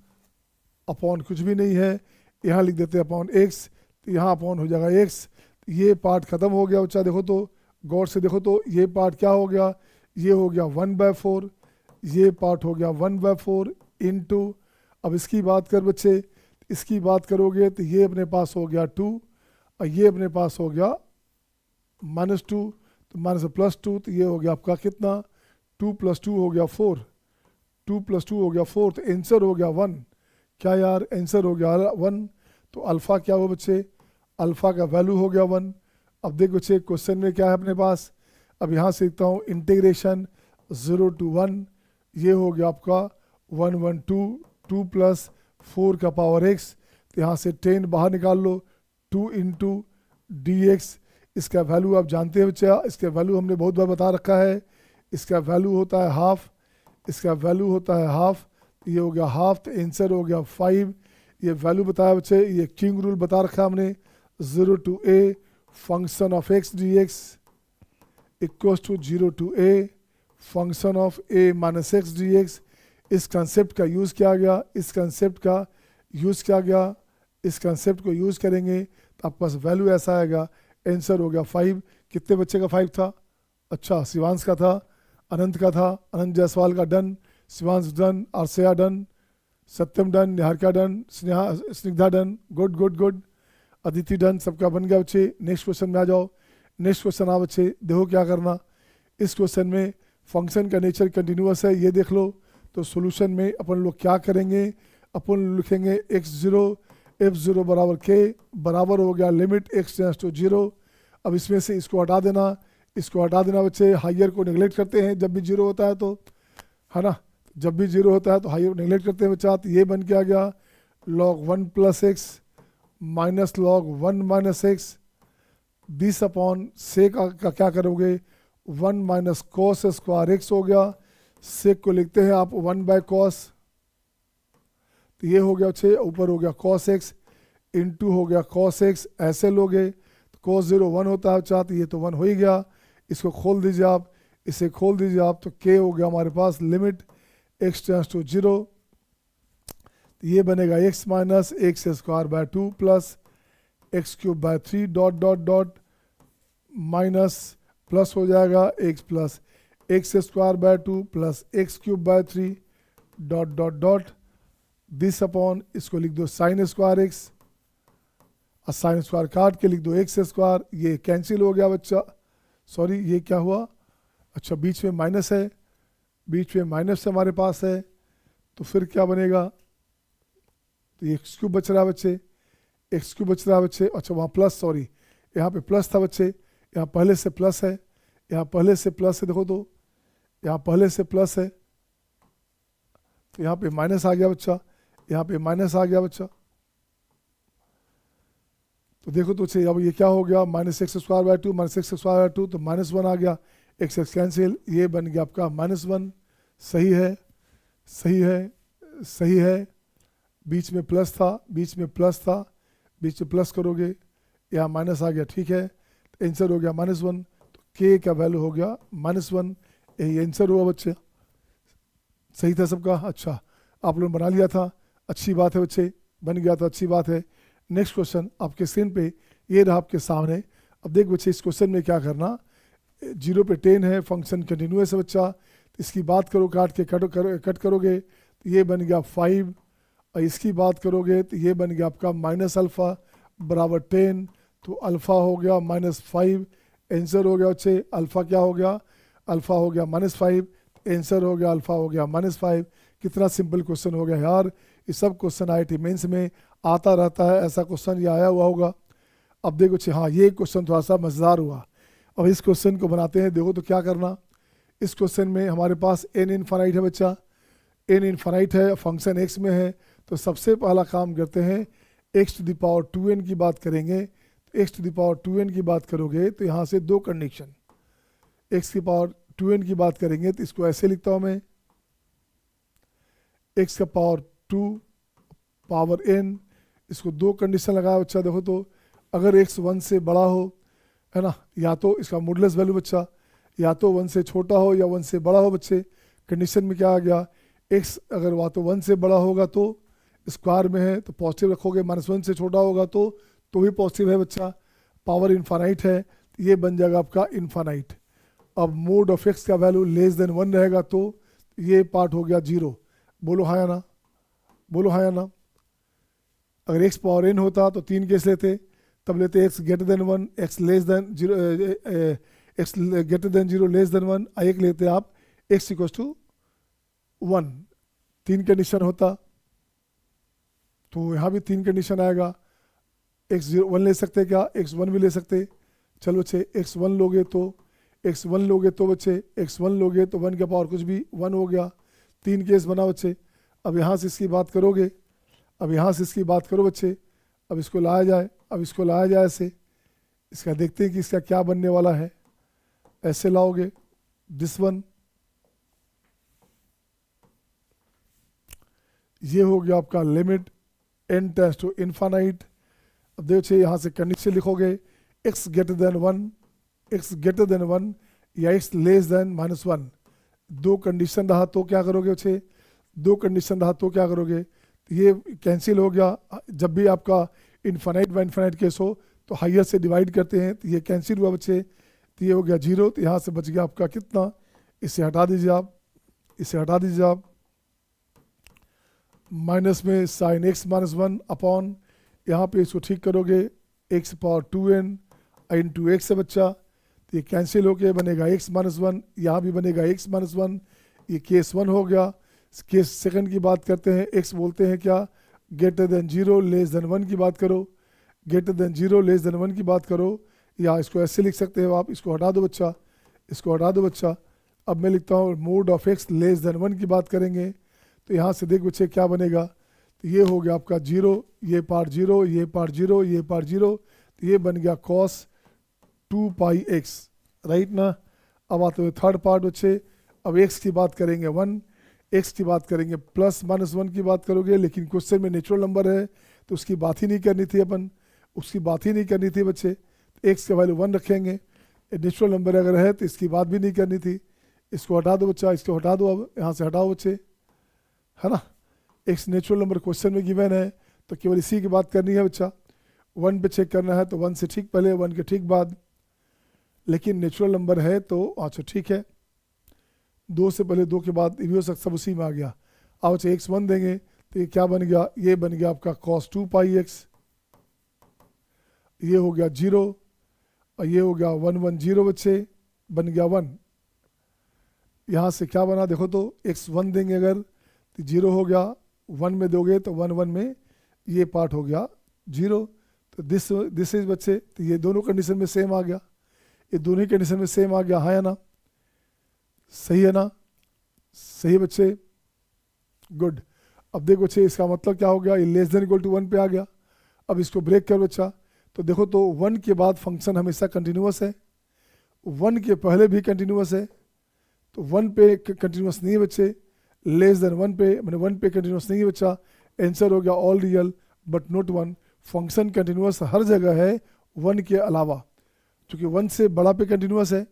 अपॉन कुछ भी नहीं है, यहाँ लिख देते हैं अपॉन एक्स, तो यहाँ अपॉन हो जाएगा एक्स। ये पार्ट खत्म हो गया बच्चा, देखो तो गौर से देखो तो ये पार्ट क्या हो गया, ये हो गया 1/4, ये पार्ट हो गया 1/4 इंटू, अब इसकी बात कर बच्चे, इसकी बात करोगे तो ये अपने पास हो गया 2 और ये अपने पास हो गया -2, तो माइनस +2, तो ये हो गया आपका कितना, 2 + 2 हो गया 4, 2 + 2 हो गया 4, तो आंसर हो गया 1। क्या यार, आंसर हो गया 1। तो अल्फ़ा क्या हो बच्चे, अल्फ़ा का वैल्यू हो गया 1। अब देखो बच्चे क्वेश्चन में क्या है अपने पास, अब यहाँ से लिखता हूँ इंटीग्रेशन 0 to 1, ये हो गया आपका 1 2 + 4 का पावर x, तो यहाँ से 10 बाहर निकाल लो, 2 × dx, इसका वैल्यू आप जानते हैं बच्चा, इसका वैल्यू हमने बहुत बार बता रखा है, इसका वैल्यू होता है हाफ, इसका वैल्यू होता है हाफ, ये हो गया हाफ, तो आंसर हो गया 5। ये वैल्यू बताया बच्चे, ये किंग रूल बता रखा हमने, 0 to a function of x dx equals to 0 to a function of a minus x dx। इस कंसेप्ट का यूज़ किया गया, इस कंसेप्ट का यूज़ किया गया, इस कंसेप्ट को यूज़ करेंगे तो आपके पास वैल्यू ऐसा आएगा, आंसर हो गया 5। कितने बच्चे का 5 था, अच्छा शिवांश का था, अनंत का था, अनंत जायसवाल का डन, शिवांश डन, आरसेया done, Satyam done, Niharika done, Snigdha done, good good good, Aditi done, सबका बन गया बच्चे। नेक्स्ट क्वेश्चन में आ जाओ, नेक्स्ट क्वेश्चन आ बच्चे, देखो क्या करना। इस क्वेश्चन में फंक्शन का नेचर कंटिन्यूअस है, ये देख लो। तो सॉल्यूशन में अपन लोग क्या करेंगे, अपन लिखेंगे x0 f0 बराबर k बराबर हो गया लिमिट x टेंड्स टू 0। अब इसमें से इसको हटा देना, इसको हटा देना बच्चे, हायर को नेगलेक्ट करते हैं जब भी 0 होता है तो, है ना, जब भी 0 होता है तो हायर को नेगलेक्ट करते हैं बच्चा। तो ये बन के आ गया log 1 + x minus log 1 - x, this upon से का क्या करोगे, 1 माइनस कॉस स्क्वायर x हो गया, सेक को लिखते हैं आप 1/cos, तो ये हो गया अच्छे, ऊपर हो गया cos x इंटू हो गया cos x, ऐसे लोगे तो cos 0 1 होता है अच्छा, तो ये तो 1 हो ही गया। इसको खोल दीजिए आप, इसे खोल दीजिए आप, तो k हो गया हमारे पास लिमिट x टेंड्स टू 0, तो ये बनेगा x minus x² 2 plus x³ 3 ... minus plus हो जाएगा x plus x² 2 plus x³ 3 ... this upon, इसको लिख दो साइन स्क्वायर x, और साइन स्क्वायर काट के लिख दो x², ये कैंसिल हो गया बच्चा, सॉरी ये क्या हुआ, अच्छा बीच में माइनस है, बीच में माइनस हमारे पास है, तो फिर क्या बनेगा, तो ये x³ बच रहा है बच्चे, x³ बच रहा है बच्चे, अच्छा वहाँ प्लस, सॉरी यहाँ पे प्लस था बच्चे, यहाँ पहले से प्लस है, यहाँ पहले से प्लस है, देखो तो यहाँ पहले से प्लस है, तो यहाँ पे माइनस आ गया बच्चा, यहाँ पे माइनस आ गया बच्चा। तो देखो तो अब ये क्या हो गया, minus x square by two, minus x square by two, तो माइनस वन आ गया, एक्स एक्स कैंसिल, ये बन गया आपका माइनस वन। सही है, सही है, सही है। बीच में प्लस था, बीच में प्लस था, बीच में प्लस करोगे यहाँ माइनस आ गया, ठीक है। तो आंसर हो गया माइनस वन, तो के का वैल्यू हो गया माइनस वन, यही आंसर हुआ बच्चे। सही था सबका? अच्छा, आप लोगों ने बना लिया था, अच्छी बात है बच्चे, बन गया तो अच्छी बात है। नेक्स्ट क्वेश्चन आपके स्क्रीन पे ये रहा आपके सामने। अब देख बच्चे इस क्वेश्चन में क्या करना, 0 पे 10 है, फंक्शन कंटिन्यूस है बच्चा, तो इसकी बात करो, काट के कट करोगे तो ये बन गया 5, और इसकी बात करोगे तो ये बन गया आपका माइनस अल्फ़ा बराबर 10, तो अल्फ़ा हो गया माइनस 5, आंसर हो गया बच्चे अल्फ़ा क्या हो गया, अल्फ़ा हो गया माइनस 5, आंसर हो गया अल्फ़ा हो गया माइनस 5। कितना सिंपल क्वेश्चन हो गया यार, ये सब क्वेश्चन IIT मेंस में आता रहता है, ऐसा क्वेश्चन ये आया हुआ होगा। अब देखो अच्छे, हाँ ये क्वेश्चन थोड़ा सा मज़ेदार हुआ। अब इस क्वेश्चन को बनाते हैं, देखो तो क्या करना, इस क्वेश्चन में हमारे पास n इनफाइनाइट है बच्चा, n इनफाइनाइट है, फंक्शन x में है, तो सबसे पहला काम करते हैं x to the power 2n की बात करेंगे। तो x to the power 2n की बात करोगे तो यहाँ से दो कंडीशन, x की पावर 2n की बात करेंगे तो इसको ऐसे लिखता हूँ मैं, x का पावर 2 पावर n, इसको दो कंडीशन लगाया बच्चा। देखो तो अगर x 1 से बड़ा हो, है ना, या तो इसका मॉडुलस वैल्यू बच्चा या तो 1 से छोटा हो या 1 से बड़ा हो बच्चे। कंडीशन में क्या आ गया, x अगर वा तो 1 से बड़ा होगा तो स्क्वायर में है तो पॉजिटिव रखोगे, -1 से छोटा होगा तो भी पॉजिटिव है बच्चा। पावर इनफाइनाइट है तो ये बन जाएगा आपका इनफाइनाइट। अब मोड ऑफ x का वैल्यू लेस देन 1 रहेगा तो ये पार्ट हो गया 0। बोलो हाँ या ना, बोलो हाँ या ना। अगर x पावर n होता तो 3 केस लेते, तब लेते x greater than 1, x less than 0, x greater then 0 less than 1, एक लेते आप x इक्वल टू 1। 3 कंडीशन होता तो यहाँ भी 3 कंडीशन आएगा, x1 ले सकते क्या, x1 भी ले सकते। चलो बच्चे x1 लोगे तो बच्चे x1 लोगे तो 1 का पावर कुछ भी 1 हो गया। 3 केस बना बच्चे। अब यहाँ से इसकी बात करोगे, अब यहाँ से इसकी बात करो बच्चे, अब इसको लाया जाए, अब इसको लाया जाए ऐसे, इसका देखते हैं कि इसका क्या बनने वाला है। ऐसे लाओगे दिस वन, ये हो गया आपका limit n tends to infinite. अब देखो यहाँ से कंडीशन लिखोगे x greater than 1, x greater than 1 या x लेस देन -1। दो कंडीशन रहा तो क्या करोगे बच्चे, दो कंडीशन रहा तो क्या करोगे, तो ये कैंसिल हो गया। जब भी आपका इनफाइनाइट व इनफाइनाइट केस हो तो हायर से डिवाइड करते हैं, तो ये कैंसिल हुआ बच्चे, तो ये हो गया 0। तो यहाँ से बच गया आपका कितना, इसे हटा दीजिए आप, इसे हटा दीजिए आप, माइनस में साइन x -1 अपॉन, यहाँ पे इसको ठीक करोगे x power 2n into x है बच्चा, तो ये कैंसिल होके बनेगा x -1, यहाँ भी बनेगा x -1, ये केस 1 हो गया। केस सेकंड की बात करते हैं, x बोलते हैं क्या, ग्रेटर देन 0 लेस देन 1 की बात करो, ग्रेटर देन 0 लेस देन 1 की बात करो, या इसको ऐसे लिख सकते हो आप, इसको हटा दो बच्चा, इसको हटा दो बच्चा। अब मैं लिखता हूँ mode of x less than 1 की बात करेंगे, तो यहाँ से देख बच्चे क्या बनेगा, तो ये हो गया आपका 0, ये पार्ट 0, ये पार्ट 0, ये पार्ट 0, तो ये बन गया cos 2πx, राइट ना। अब आते हुए थर्ड पार्ट बच्चे, अब x की बात करेंगे 1, x की बात करेंगे +-1 की बात करोगे, लेकिन क्वेश्चन में नेचुरल नंबर है तो उसकी बात ही नहीं करनी थी अपन, उसकी बात ही नहीं करनी थी बच्चे। x का वैल्यू 1 रखेंगे, नेचुरल नंबर अगर है तो इसकी बात भी नहीं करनी थी। इसको हटा दो बच्चा, इसको हटा दो, अब यहाँ से हटाओ बच्चे, है ना। x नेचुरल नंबर क्वेश्चन में गिवन है तो केवल इसी की बात करनी है बच्चा। 1 पे चेक करना है तो 1 से ठीक पहले, 1 के ठीक बाद, लेकिन नेचुरल नंबर है तो अच्छा ठीक है, 2 से पहले 2 के बाद, ये भी हो सकता, सब उसी में आ गया। अब अच्छा x1 देंगे तो ये क्या बन गया, ये बन गया आपका cos 2πx, ये हो गया 0 और ये हो गया 110 बच्चे, बन गया 1। यहाँ से क्या बना देखो तो, x1 देंगे अगर तो 0 हो गया, 1 में दोगे तो 1 में ये पार्ट हो गया 0। तो दिस इज बच्चे, तो ये दोनों कंडीशन में सेम आ गया। ये दोनों ही कंडीशन में सेम आ गया, हाँ या ना, सही है ना, सही बच्चे, गुड। अब देखो बच्चे इसका मतलब क्या हो गया, ये लेस देन इक्वल टू 1 पे आ गया। अब इसको ब्रेक कर बच्चा, तो देखो तो 1 के बाद फंक्शन हमेशा कंटिन्यूस है, 1 के पहले भी कंटिन्यूस है, तो 1 पे कंटिन्यूस नहीं है बच्चे, लेस देन 1 पे मैंने 1 पे कंटिन्यूस नहीं है बच्चा। आंसर हो गया all real but not 1। Function continuous हर जगह है 1 के अलावा, क्योंकि 1 से बड़ा पे कंटिन्यूस है,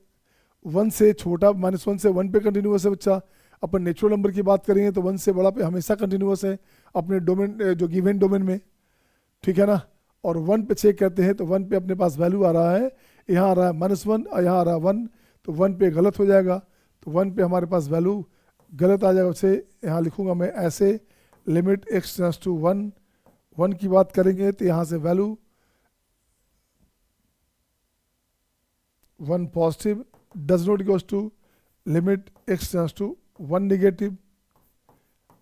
1 से छोटा -1 से 1 पे कंटिन्यूस है बच्चा। अपन नेचुरल नंबर की बात करेंगे तो 1 से बड़ा पे हमेशा कंटिन्यूस है अपने डोमेन, जो गिवन डोमेन में, ठीक है ना। और 1 पे चेक करते हैं तो 1 पे अपने पास वैल्यू आ रहा है, यहाँ आ रहा है -1 और यहाँ आ रहा है 1, तो 1 पे गलत हो जाएगा, तो 1 पे हमारे पास वैल्यू गलत आ जाएगा। उसे यहाँ लिखूंगा मैं ऐसे, लिमिट x टेंड्स टू 1 की बात करेंगे तो यहाँ से value 1 positive does not equals to limit x tends to 1 negative,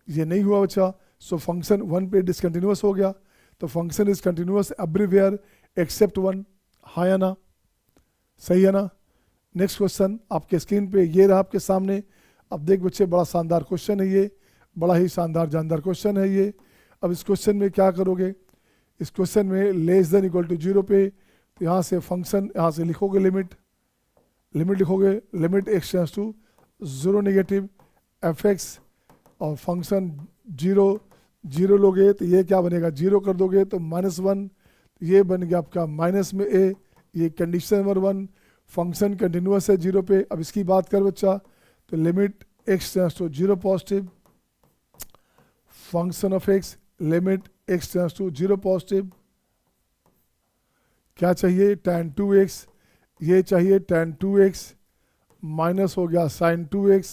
ये नहीं हुआ बच्चा। सो फंक्शन 1 पे डिसकंटिन्यूस हो गया, तो function is continuous everywhere except 1, हाँ या ना, सही है ना। नेक्स्ट क्वेश्चन आपके स्क्रीन पे ये रहा आपके सामने। अब देख बच्चे बड़ा शानदार क्वेश्चन है ये, बड़ा ही शानदार जानदार क्वेश्चन है ये। अब इस क्वेश्चन में क्या करोगे, इस क्वेश्चन में लेस देन इक्वल टू 0 पे, तो यहाँ से फंक्शन, यहाँ से लिखोगे लिमिट लिखोगे, limit x tends to 0 negative fx, और फंक्शन 0 लोगे तो ये क्या बनेगा, 0 कर दोगे तो -1, ये बन गया आपका माइनस में a, ये कंडीशन नंबर 1। फंक्शन कंटिन्यूस है 0 पे। अब इसकी बात कर बच्चा, तो limit x tends to 0 positive, function of x limit x tends to 0 positive, क्या चाहिए tan 2x, ये चाहिए tan 2x, माइनस हो गया sin 2x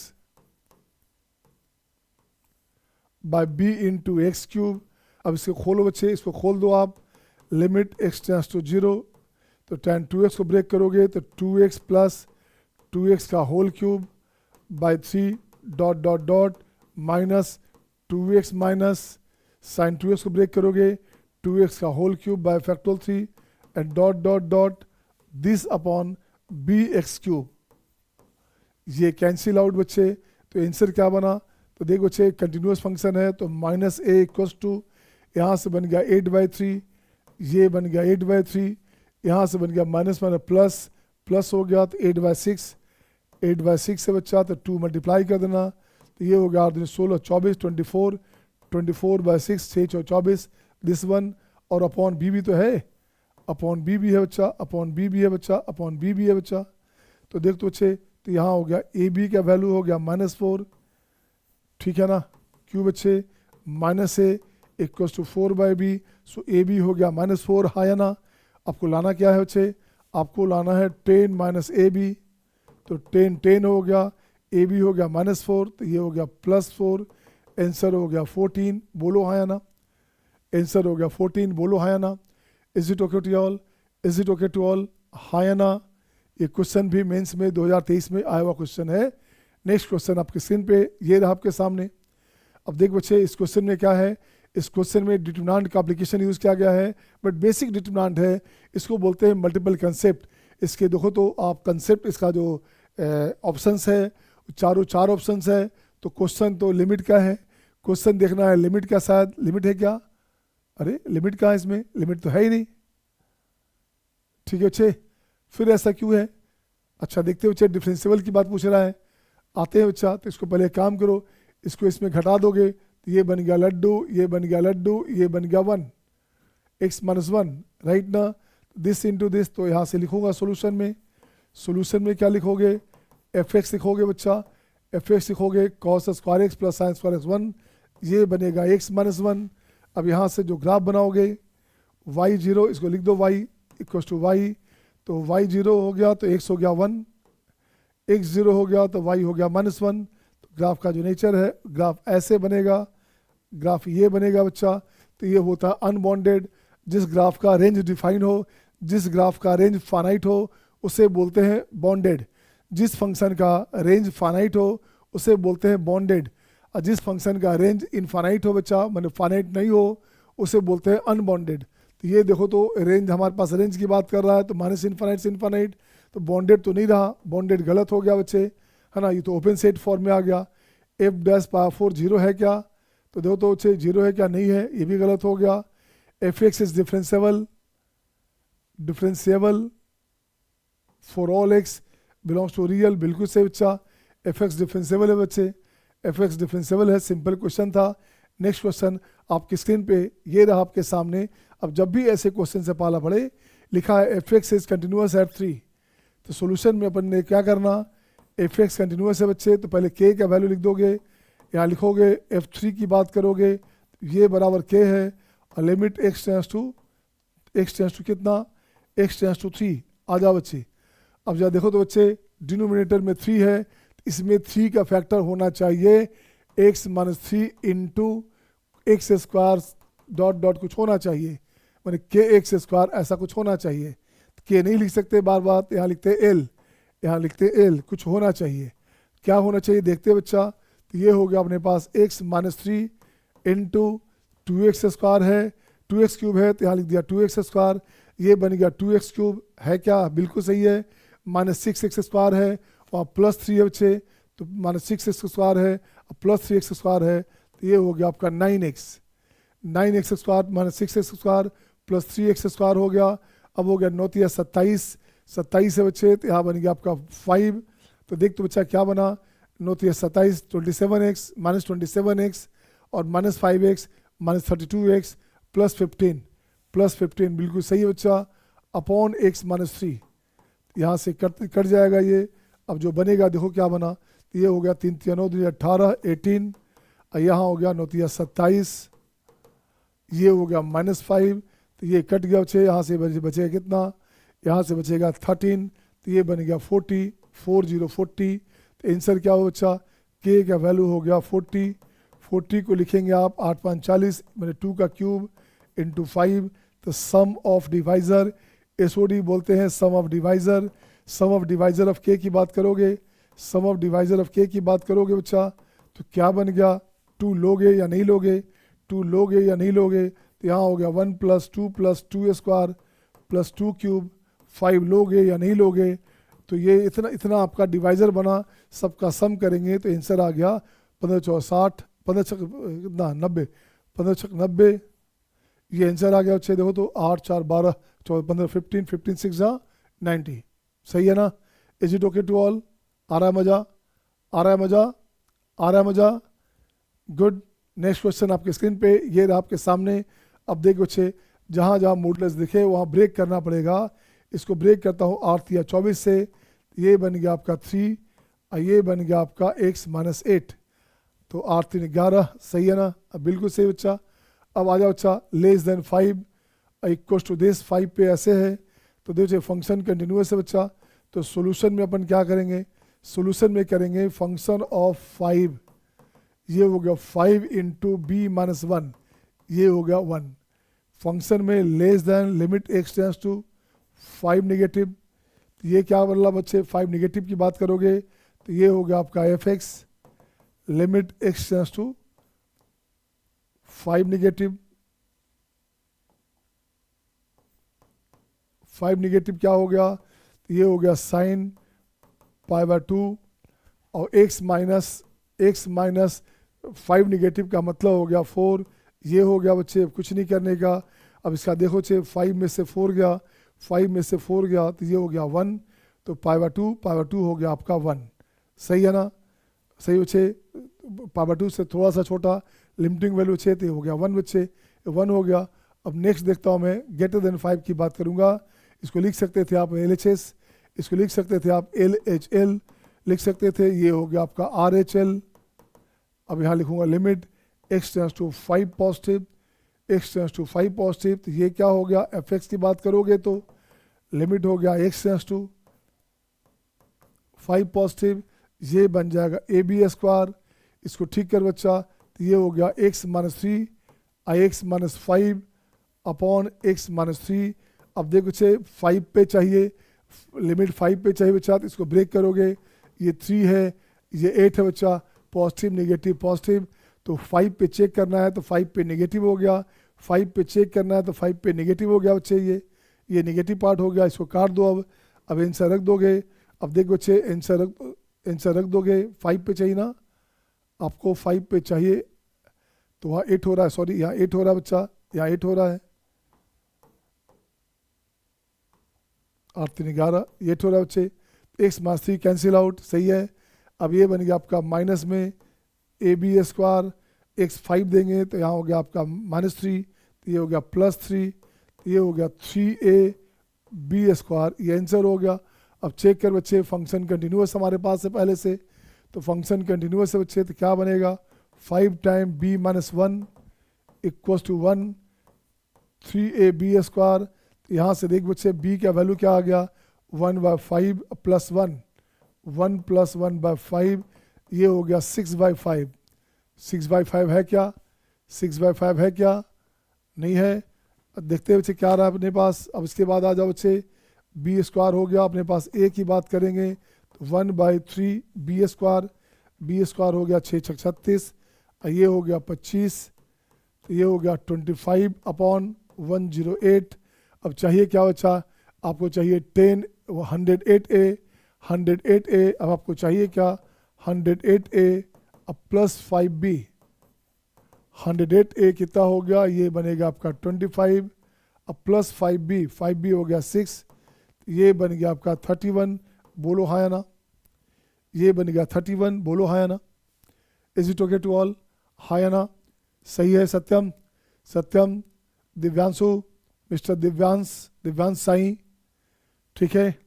by b into x cube. अब इसको खोलो बच्चे, इसको खोल दो आप, लिमिट x टेंड्स टू 0, तो tan 2x को ब्रेक करोगे तो 2x प्लस 2x का whole cube by 3 dot dot dot minus 2x minus sin 2x को ब्रेक करोगे 2x का whole cube by factorial 3 and dot dot dot this upon bx cube. ये cancel out बच्चे, तो answer क्या बना, तो देखो बच्चे कंटिन्यूस फंक्शन है तो -a इक्वल्स टू, यहाँ से बन गया 8/3, ये बन गया 8/3, यहाँ से बन गया माइनस प्लस हो गया तो 8/6 से बच्चा तो 2 मल्टीप्लाई कर देना, तो ये हो गया 16 24 24/6 6 24 दिस वन, और अपॉन बी भी तो है, अपॉन बी भी है बच्चा, अपॉन बी भी है बच्चा, अपॉन बी भी है बच्चा। तो देख तो बच्चे, तो यहाँ हो गया ए बी का वैल्यू हो गया -4, ठीक है ना, क्यों बच्चे -a equals to 4/b, so a b हो गया -4, हाँ या ना। आपको लाना क्या है बच्चे, आपको लाना है 10 माइनस ए बी, तो 10 हो गया, ए बी हो गया -4, तो ये हो गया +4, आंसर हो गया 14, बोलो हाँ या ना, आंसर हो गया 14, बोलो हाँ या ना। Is it okay to all, is it okay to all, हाँ या ना। ये क्वेश्चन भी मेंस में 2023 में आया हुआ क्वेश्चन है। नेक्स्ट क्वेश्चन आपके स्क्रीन पे ये रहा आपके सामने। अब देख बच्चे इस क्वेश्चन में क्या है, इस क्वेश्चन में डिटरमिनेंट का एप्लीकेशन यूज़ किया गया है, बट बेसिक डिटरमिनेंट है, इसको बोलते हैं मल्टीपल कंसेप्ट। इसके देखो तो आप कंसेप्ट, इसका जो ऑप्शंस है चार ऑप्शंस है, तो क्वेश्चन तो लिमिट का है, क्वेश्चन देखना है लिमिट का, शायद लिमिट है क्या, अरे लिमिट कहाँ है इसमें, लिमिट तो है ही नहीं, ठीक है बच्चे, फिर ऐसा क्यों है। अच्छा देखते बच्चे डिफरेंशिएबल की बात पूछ रहा है, आते हैं बच्चा, तो इसको पहले काम करो, इसको इसमें घटा दोगे तो ये बन गया लड्डू, ये बन गया लड्डू, ये बन गया 1 x - 1, राइट ना, दिस इंटू दिस, तो यहाँ से लिखूंगा सोल्यूशन में क्या लिखोगे, fx लिखोगे बच्चा, fx लिखोगे cos square x plus sine square x 1, ये बनेगा x - 1। अब यहाँ से जो ग्राफ बनाओगे y0, इसको लिख दो y इक्वल टू y, तो y0 हो गया तो x हो गया 1, x0 हो गया तो y हो गया -1। तो ग्राफ का जो नेचर है, ग्राफ ऐसे बनेगा, ग्राफ ये बनेगा बच्चा, तो ये होता है अनबॉन्डेड। जिस ग्राफ का रेंज डिफाइन हो, जिस ग्राफ का रेंज फाइनाइट हो, उसे बोलते हैं बॉन्डेड। जिस फंक्शन का रेंज फाइनाइट हो उसे बोलते हैं बॉन्डेड, और जिस फंक्शन का रेंज इनफाइनाइट हो बच्चा, मतलब फाइनाइट नहीं हो, उसे बोलते हैं अनबॉन्डेड। तो ये देखो तो रेंज, हमारे पास रेंज की बात कर रहा है, तो -∞ से इनफाइनाइट, तो बॉन्डेड तो नहीं रहा, बॉन्डेड गलत हो गया बच्चे, है ना, ये तो ओपन सेट फॉर्म में आ गया। एफ डैश पावर 4 जीरो है क्या, तो देखो तो बच्चे जीरो है क्या, नहीं है, ये भी गलत हो गया। F x is differentiable for all x belongs to real, बिल्कुल सही बच्चा, एफ एक्स डिफरेंशिएबल है बच्चे, एफ एक्स डिफरेंशिएबल है, सिंपल क्वेश्चन था। नेक्स्ट क्वेश्चन आपकी स्क्रीन पे ये रहा आपके सामने। अब जब भी ऐसे क्वेश्चन से पाला पड़े, लिखा है F x is continuous at 3, तो सोल्यूशन में अपन ने क्या करना, एफ एक्स कंटिन्यूअस है बच्चे, तो पहले के का वैल्यू लिख दोगे, यहाँ लिखोगे f3 की बात करोगे, ये बराबर k है, और लिमिट x टेंस टू कितना, x टेंस टू 3 आ जाओ बच्चे। अब जरा देखो तो बच्चे डिनोमिनेटर में 3 है, इसमें 3 का फैक्टर होना चाहिए x minus 3 into x square dot dot कुछ होना चाहिए, मैंने के एक्स स्क्वायर ऐसा कुछ होना चाहिए। के नहीं लिख सकते बार बार, यहाँ लिखते एल, यहाँ लिखते एल, कुछ होना चाहिए। क्या होना चाहिए देखते बच्चा, तो ये हो गया अपने पास x minus 3 into 2x square है, 2x क्यूब है तो यहाँ लिख दिया 2x स्क्वायर, ये बन गया 2x क्यूब है क्या, बिल्कुल सही है, माइनस 6x स्क्वायर है और प्लस 3 है बच्चे, तो माइनस 6x स्क्वायर है और प्लस 3x स्क्वायर है, तो ये हो गया आपका 9x square minus 6x square plus 3x square हो गया। अब हो गया 9 या 27 है बच्चे, तो यहाँ बन गया आपका 5, तो देख तो बच्चा क्या बना, 9 या 27 27x माइनस 27x और minus 5x minus 32x plus 15 बिल्कुल सही है बच्चा, अपॉन x माइनस 3, यहाँ से कट जाएगा ये। अब जो बनेगा देखो क्या बना, तो ये हो गया 3 3 9 18 18, और यहाँ हो गया 9 या 27, ये हो गया माइनस 5, तो ये कट गया बच्चे, यहाँ से बचेगा कितना, यहाँ से बचेगा 13, तो ये बन गया 40 40, तो आंसर क्या हो बच्चा, के का वैल्यू हो गया 40 को लिखेंगे आप 8 5 40 मैंने 2 का क्यूब इंटू 5, तो सम ऑफ डिवाइजर, एसओडी बोलते हैं सम ऑफ डिवाइजर ऑफ के की बात करोगे, सम ऑफ डिवाइजर ऑफ के की बात करोगे बच्चा, तो क्या बन गया, 2 लोगे या नहीं लोगे, तो यहाँ हो गया 1 प्लस 2 स्क्वायर प्लस 2 क्यूब, 5 लोगे या नहीं लोगे, तो ये इतना आपका डिवाइजर बना, सबका सम करेंगे तो आंसर आ गया 15 4 60 15 6 कितना 90 15 6 90, ये आंसर आ गया बच्चे। देखो तो 8 4 12 14 15 15 6 जा 90, सही है ना। Is it okay to all, आ रहा है मजा, गुड। नेक्स्ट क्वेश्चन आपके स्क्रीन पे ये रहा आपके सामने। अब देखो बच्चे, जहाँ जहाँ मोडलेस दिखे वहाँ ब्रेक करना पड़ेगा, इसको ब्रेक करता हूँ 8 या 24 से, ये बन गया आपका 3 और ये बन गया आपका x माइनस 8, तो 8 3 11, सही है ना, अब बिल्कुल सही बच्चा। अब आ जाओ बच्चा, less than 5 equal to this, 5 पे ऐसे है, तो देखो फंक्शन कंटिन्यूअस है बच्चा, तो सोल्यूशन में अपन क्या करेंगे, सोल्यूशन में करेंगे फंक्शन ऑफ 5, ये हो गया 5 इंटू बी माइनस 1, ये हो गया 1, फंक्शन में less than limit x tends to 5 negative, ये क्या बोला बच्चे, 5 नेगेटिव की बात करोगे तो ये हो गया आपका f x limit x tends to 5 negative, 5 negative क्या हो गया, तो ये हो गया साइन पाई बाय 2 और x माइनस 5 नेगेटिव का मतलब हो गया 4, ये हो गया बच्चे, कुछ नहीं करने का। अब इसका देखो बच्चे 5 में से 4 गया, 5 में से 4 गया तो ये हो गया 1, तो पाई बाय 2 हो गया आपका 1, सही है ना, सही बच्चे। पाई बाय 2 से थोड़ा सा छोटा लिमिटिंग वैल्यू बच्चे, तो हो गया 1 बच्चे, 1 हो गया। अब नेक्स्ट देखता हूँ मैं, ग्रेटर देन 5 की बात करूँगा, इसको लिख सकते थे आप LHS, इसको लिख सकते थे आप LHL लिख सकते थे, ये हो गया आपका RHL। अब यहाँ लिखूंगा limit x tends to 5 positive, तो ये क्या हो गया, fx की बात करोगे तो लिमिट हो गया x टेंस टू 5 पॉजिटिव, ये बन जाएगा AB स्क्वायर, इसको ठीक कर बच्चा, तो ये हो गया x minus 3 x minus 5 upon x minus 3। अब देखो बच्चे 5 पे चाहिए, लिमिट 5 पे चाहिए बच्चा, तो इसको ब्रेक करोगे, ये 3 है, ये 8 है बच्चा, पॉजिटिव नेगेटिव, तो 5 पे चेक करना है तो 5 पे नेगेटिव हो गया, 5 पे चेक करना है तो 5 पे नेगेटिव हो गया बच्चे, ये नेगेटिव पार्ट हो गया, इसको काट दो। अब आंसर रख दोगे। अब देखो बच्चे आंसर रख दोगे। 5 पे चाहिए ना आपको, 5 पे चाहिए तो वहाँ 8 हो रहा है, सॉरी यहाँ 8 हो रहा है बच्चा, यहाँ 8 हो रहा है, 8 3 11, 8 हो रहा है बच्चे। एक्स माइनस 3 कैंसिल आउट, सही है। अब ये बन गया आपका माइनस में ए बी स्क्वायर, एक्स 5 देंगे तो यहाँ हो गया आपका -3, तो ये हो गया +3, तो ये हो गया 3a बी स्क्वायर, ये आंसर हो गया। अब चेक कर बच्चे, फंक्शन कंटिन्यूस हमारे पास है पहले से, तो फंक्शन कंटिन्यूस है बच्चे, तो क्या बनेगा 5 time b - 1 equals to 1, 3ab square. यहाँ से देख बच्चे b का वैल्यू क्या आ गया 1/5 + 1, 1 + 1/5, ये हो गया 6/5। 6/5 है क्या, 6/5 है क्या, नहीं है। देखते हैं बच्चे क्या रहा है अपने पास। अब इसके बाद आ जाओ बच्चे, बी स्क्वायर हो गया अपने पास, ए की बात करेंगे तो 1/3 बी स्क्वायर, बी स्क्वायर हो गया 6 × 36, ये हो गया 25, तो ये हो गया 25/108। अब चाहिए क्या बच्चा, आपको चाहिए 10 108a, 108a। अब आपको चाहिए क्या 108a अब +5b, 108a कितना हो गया, ये बनेगा आपका 25, अब +5b, 5b हो गया 6, ये बन गया आपका 31, बोलो हाँ या ना, ये बन गया 31, बोलो हाँ या ना। Is it okay to all, हाँ या ना, सही है। सत्यम, सत्यम, दिव्यांशु, मिस्टर दिव्यांश साई, ठीक है,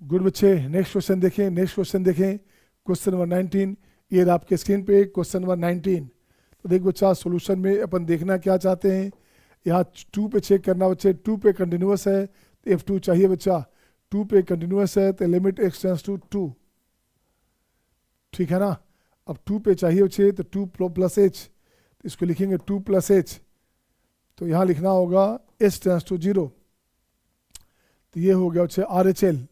गुड बच्चे। नेक्स्ट क्वेश्चन देखें, नेक्स्ट क्वेश्चन देखें, क्वेश्चन नंबर 19, ये आपके स्क्रीन पे क्वेश्चन नंबर 19। तो देख बच्चा, सॉल्यूशन में अपन देखना क्या चाहते हैं, यहाँ 2 पे चेक करना बच्चे, 2 पे कंटिन्यूस है तो F2 चाहिए बच्चा, 2 पे कंटिन्यूस है तो लिमिट x टेंड्स टू 2, ठीक है ना। अब 2 पे चाहिए बच्चे तो 2 + h, तो इसको लिखेंगे 2 + h, तो यहाँ लिखना होगा h टेंड्स टू 0, तो ये हो गया बच्चे RHL,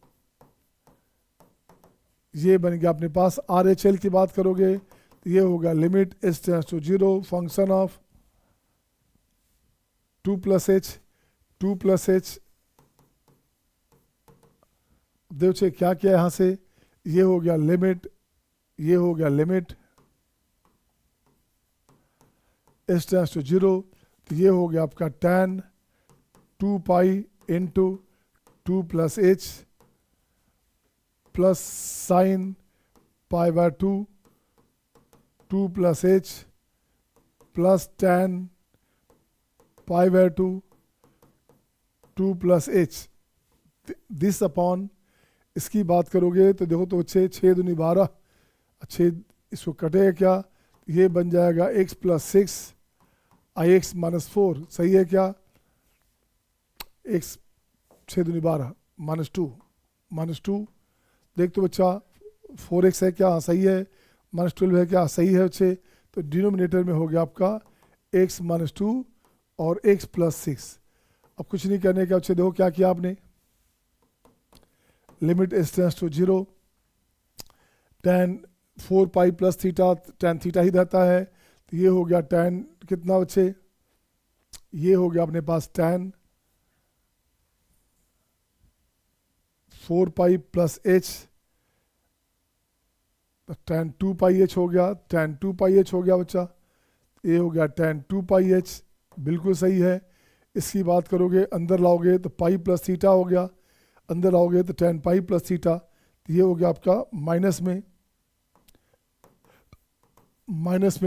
ये बन गया अपने पास RHL की बात करोगे तो ये होगा limit h tends to 0 function of 2 + h, 2 + h। देखो क्या किया यहाँ से, ये हो गया लिमिट, ये हो गया लिमिट h टेंड्स टू 0, तो ये हो गया आपका tan 2π × 2 + h plus sin π/2 2 + h plus tan π/2 2 + h, this upon, इसकी बात करोगे तो देखो तो 6 6 दूनी 12, 6 इसको कटेगा क्या, ये बन जाएगा x + 6 ix - 4, सही है क्या, x 6 दूनी 12 -2 देख तो बच्चा 4x है क्या, सही है, -12 है क्या, सही है बच्चे। तो डिनोमिनेटर में हो गया आपका x - 2 और x + 6। अब कुछ नहीं करने का बच्चे, देखो क्या किया आपने, limit h tends to 0, tan 4π + theta, tan theta ही रहता है, तो ये हो गया tan कितना बच्चे, ये हो गया अपने पास tan 4π + h, tan 2πh हो गया, tan 2πh हो गया बच्चा, ये हो गया tan 2πh, बिल्कुल सही है। इसकी बात करोगे अंदर लाओगे तो पाई + थीटा हो गया, अंदर आओगे तो tan π + थीटा, तो ये हो गया आपका माइनस में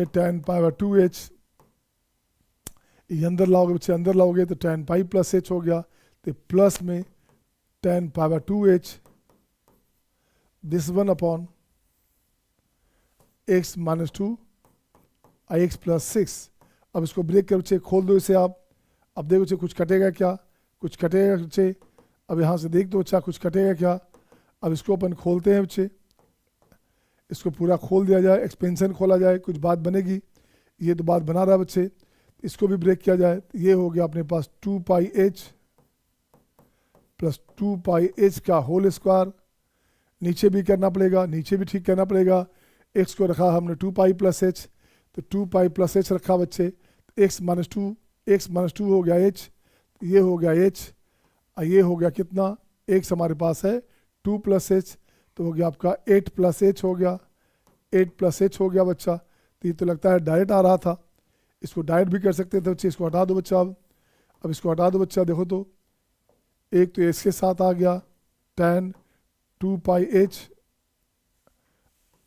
tan π/2h, ये अंदर लाओगे बच्चे, अंदर लाओगे तो tan π + h हो गया, तो प्लस में tan π/2h, this 1 upon x - 2 ix + 6। अब इसको ब्रेक कर बच्चे खोल दो इसे आप, अब देखो बच्चे कुछ कटेगा क्या, कुछ कटेगा बच्चे, अब यहाँ से देख दो अच्छा कुछ कटेगा क्या। अब इसको अपन खोलते हैं बच्चे, इसको पूरा खोल दिया जाए, एक्सपेंशन खोला जाए, कुछ बात बनेगी, ये तो बात बना रहा है बच्चे, इसको भी ब्रेक किया जाए, ये हो गया अपने पास 2πh + 2πh का होल स्क्वायर, नीचे भी करना पड़ेगा, नीचे भी ठीक करना पड़ेगा, x को रखा हमने 2π + h, तो 2π + h रखा बच्चे, x - 2 हो गया h, ये हो गया h, ये हो गया कितना, एक्स हमारे पास है 2 + h, तो हो गया आपका 8 + h हो गया, 8 + h हो गया बच्चा। तो ये तो लगता है डायरेक्ट आ रहा था, इसको डायरेक्ट भी कर सकते थे बच्चे। इसको हटा दो बच्चा, अब इसको हटा दो बच्चा। देखो तो एक तो इसके साथ आ गया tan 2πh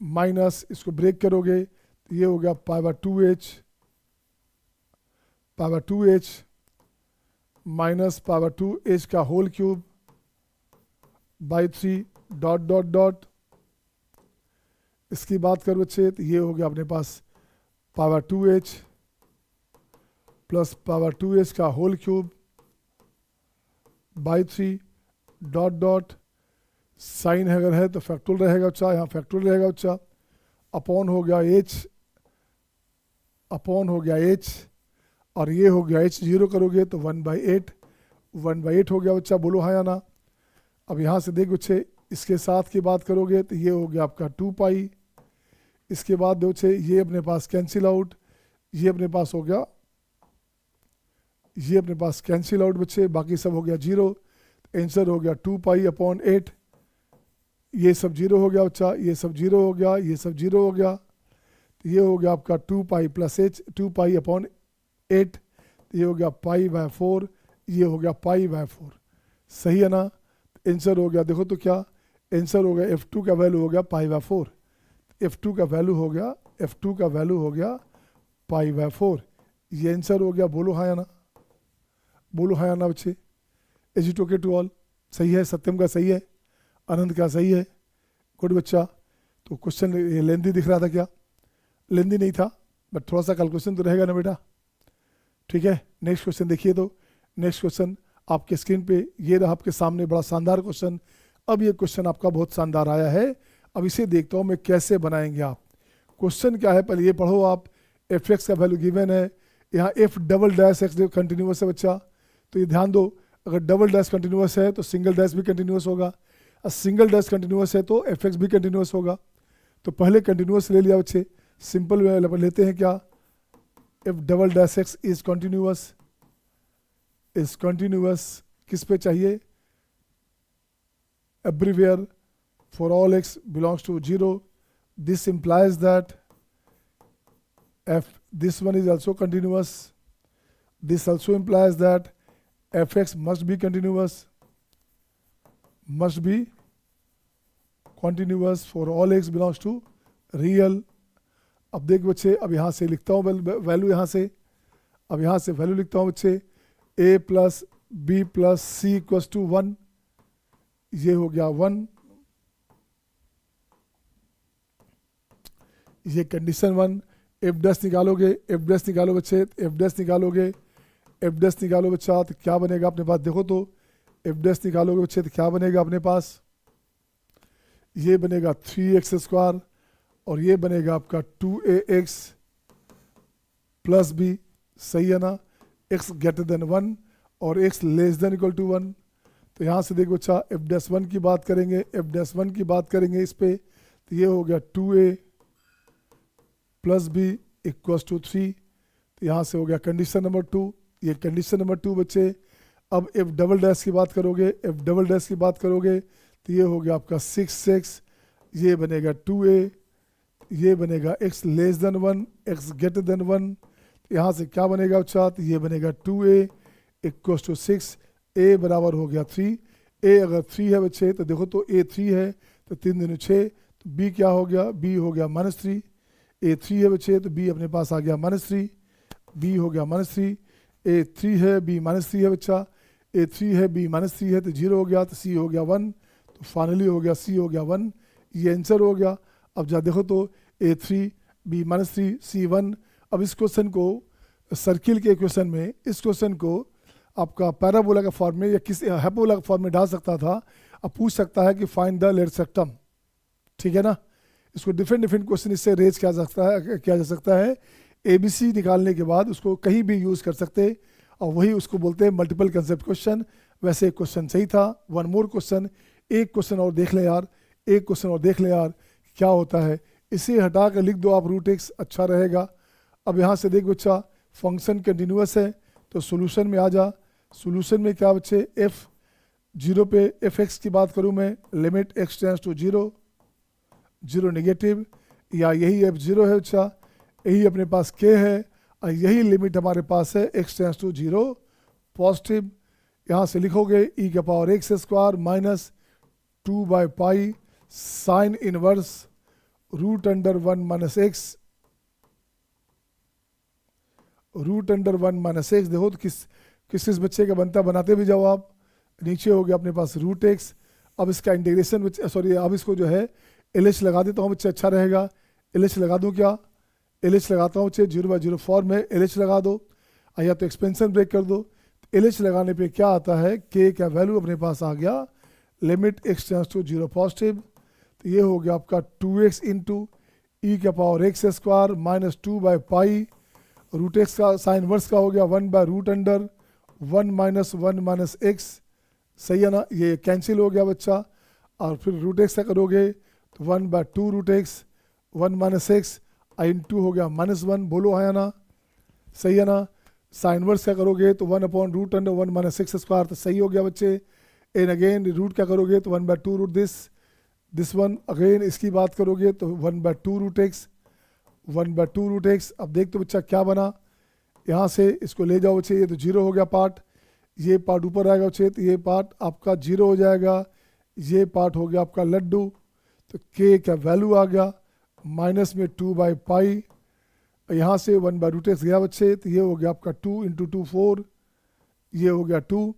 माइनस, इसको ब्रेक करोगे तो ये हो गया π/2h, π/2h माइनस π/2h का whole cube by 3 dot dot dot. इसकी बात करो बच्चे तो ये हो गया अपने पास π/2h प्लस π/2h का whole cube by 3 dot dot. Sine अगर है तो फैक्टोरियल रहेगा बच्चा, यहाँ फैक्टोरियल रहेगा बच्चा, अपॉन हो गया h, अपॉन हो गया h, और ये हो गया h 0 करोगे तो 1/8, 1/8 हो गया बच्चा। बोलो हाँ या ना। अब यहाँ से देख बच्चे, इसके साथ की बात करोगे तो ये हो गया आपका 2π। इसके बाद बच्चे ये अपने पास कैंसिल आउट, ये अपने पास हो गया, ये अपने पास कैंसिल आउट बच्चे, बाकी सब हो गया 0। आंसर हो गया 2π/8। ये सब 0 हो गया बच्चा, ये सब 0 हो गया, ये सब 0 हो गया। तो ये हो गया आपका 2π + h, 2π/8। ये हो गया π/4, ये हो गया π/4। सही है ना। आंसर हो गया, देखो तो क्या आंसर हो गया, F2 का वैल्यू हो गया π/4। F2 का वैल्यू हो गया, F2 का वैल्यू हो गया π/4। ये आंसर हो गया। बोलो हाँ या ना, बोलो हाँ या ना बच्चे। Is it okay to all? सही है, सत्यम का सही है, आनंद का सही है, गुड बच्चा। तो क्वेश्चन लेंदी दिख रहा था क्या? लेंदी नहीं था, बट थोड़ा सा कैलकुलेशन तो रहेगा ना बेटा। ठीक है, नेक्स्ट क्वेश्चन देखिए। तो नेक्स्ट क्वेश्चन आपके स्क्रीन पे ये रहा आपके सामने, बड़ा शानदार क्वेश्चन। अब ये क्वेश्चन आपका बहुत शानदार आया है। अब इसे देखता हूँ मैं कैसे बनाएंगे आप। क्वेश्चन क्या है पहले ये पढ़ो आप। f(x) का वैल्यू गिवन है, यहाँ f"(x) कंटिन्यूस है बच्चा। तो ये ध्यान दो, अगर डबल डैश कंटिन्यूस है तो सिंगल डैश भी कंटिन्यूस होगा, और सिंगल डैश कंटिन्यूस है तो f(x) भी कंटिन्यूस होगा। तो पहले कंटिन्यूस ले लिया बच्चे, सिंपल वे लेते हैं क्या, f"(x) is continuous, is continuous किस पे चाहिए, everywhere for all x belongs to 0। दिस implies that this one is also continuous. This also implies that f(x) must be continuous, must be continuous for all x belongs to real। अब देख बच्चे, अब यहाँ से लिखता हूँ वैल्यू, यहाँ से अब यहाँ से वैल्यू लिखता हूँ बच्चे, a + b + c = 1। ये हो गया 1, ये कंडीशन 1। f' निकालोगे, f' निकालो बच्चे, f' निकालोगे, f' निकालो बच्चा तो क्या बनेगा अपने पास, देखो तो f' निकालोगे बच्चे तो क्या बनेगा अपने पास, ये बनेगा 3x² और ये बनेगा आपका 2ax + b। सही है ना। x > 1 और x <= 1। तो यहाँ से देखो बच्चा, f'1 की बात करेंगे, f'1 की बात करेंगे इस पे, तो ये हो गया 2a + b = 3। तो यहाँ से हो गया कंडीशन नंबर 2, ये कंडीशन नंबर 2 बच्चे। अब f" की बात करोगे, f" की बात करोगे तो ये हो गया आपका 6x, ये बनेगा 2a, ये बनेगा x <= 1, x <= 1। तो यहाँ से क्या बनेगा बच्चा, तो ये बनेगा 2a = 6, a बराबर हो गया 3। a अगर 3 है बच्चे तो देखो तो a 3 है तो 3 दूनी 6, तो b क्या हो गया, b हो गया -3। a 3 है बच्चे तो b अपने पास आ गया -3, b हो गया -3। a 3 है, b -3 है बच्चा, a 3 है, b -3 है तो 0 हो गया, तो c हो गया 1। तो फाइनली हो गया c हो गया 1, ये आंसर हो गया। अब जा देखो तो a 3, b -3, c 1। अब इस क्वेश्चन को सर्किल के क्वेश्चन में, इस क्वेश्चन को आपका पैराबोला का फॉर्म में या किसी हाइपरबोला का फॉर्म में डाल सकता था। अब पूछ सकता है कि फाइंड द लेट सेक्टम, ठीक है ना। इसको डिफरेंट क्वेश्चन इससे रेज किया जा सकता है। ABC निकालने के बाद उसको कहीं भी यूज़ कर सकते, और वही उसको बोलते हैं मल्टीपल कंसेप्ट क्वेश्चन। वैसे एक क्वेश्चन सही था। वन मोर क्वेश्चन, एक क्वेश्चन और देख लें यार, एक क्वेश्चन और देख लें यार क्या होता है। इसे हटा कर लिख दो आप √x, अच्छा रहेगा। अब यहाँ से देख बच्चा, फंक्शन कंटिन्यूस है तो सोल्यूशन में आ जा। सोल्यूशन में क्या बच्चे, f जीरो पे एफ एक्स की बात करूँ मैं, limit x tends to zero, zero negative, या यही एफ जीरो है, अच्छा यही अपने पास के है, और यही लिमिट हमारे पास है x tends to zero positive. यहाँ से लिखोगे ई के पावर एक्स स्क्वायर माइनस 2/पाई sine inverse root under 1 minus x, root under 1 minus x. देखो तो किस बच्चे का बनता, बनाते भी जाओ आप। नीचे हो गया अपने पास रूट एक्स। अब इसका इंटीग्रेशन, सॉरी अब इसको जो है एल एच लगा देता हूँ बच्चे, अच्छा रहेगा। एल एच लगा दूँ क्या, एल एच लगाता हूँ बच्चे, 0/0 फॉर्म में एल एच लगा दो, या तो एक्सपेंशन ब्रेक कर दो। एल एच लगाने पे क्या आता है, के का वैल्यू अपने पास आ गया limit x tends to zero positive. तो ये हो गया आपका 2x इंटू ई के पावर एक्स स्क्वायर माइनस 2/पाई, रूट एक्स का साइन वर्स का हो गया 1/रूट अंडर 1 माइनस 1 माइनस एक्स, सही है ना, ये कैंसिल हो गया बच्चा। और फिर रूट एक्स का करोगे तो 1/2 रूट एक्स 1 माइनस एक्स इन 2 हो गया -1, बोलो है ना, सही है ना। साइन वर्स क्या करोगे तो 1/रूट अंडर 1 माइनस एक्स स्क्वायर, तो सही हो गया बच्चे। एंड अगेन रूट क्या करोगे तो 1/2 रूट दिस वन, अगेन इसकी बात करोगे तो 1/2 रूट एक्स 1/2 रूट एक्स। अब देख तो बच्चा क्या बना, यहाँ से इसको ले जाओ बच्चे, ये तो जीरो हो गया पार्ट, ये पार्ट ऊपर आएगा बच्चे, तो ये पार्ट आपका जीरो हो जाएगा, ये पार्ट हो गया आपका लड्डू। तो के का वैल्यू आ गया माइनस में 2/पाई, यहाँ से 1/रूट एक्स गया बच्चे, तो ये हो गया आपका 2 इंटू 2 4, ये हो गया 2,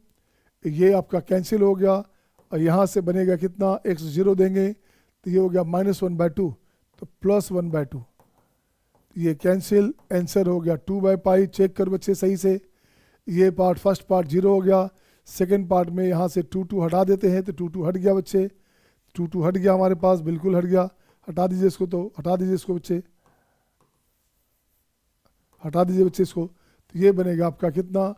ये आपका कैंसिल हो गया। और यहाँ से बनेगा कितना, एक्स जीरो देंगे तो ये हो गया -1/2, तो +1/2, ये कैंसिल, आंसर हो गया 2/पाई। चेक कर बच्चे सही से, ये पार्ट फर्स्ट पार्ट जीरो हो गया, सेकंड पार्ट में यहाँ से 2 हटा देते हैं तो 2 हट गया बच्चे, 2 हट गया हमारे पास, बिल्कुल हट गया। हटा दीजिए इसको, तो हटा दीजिए इसको बच्चे, हटा दीजिए बच्चे इसको। तो ये बनेगा आपका कितना,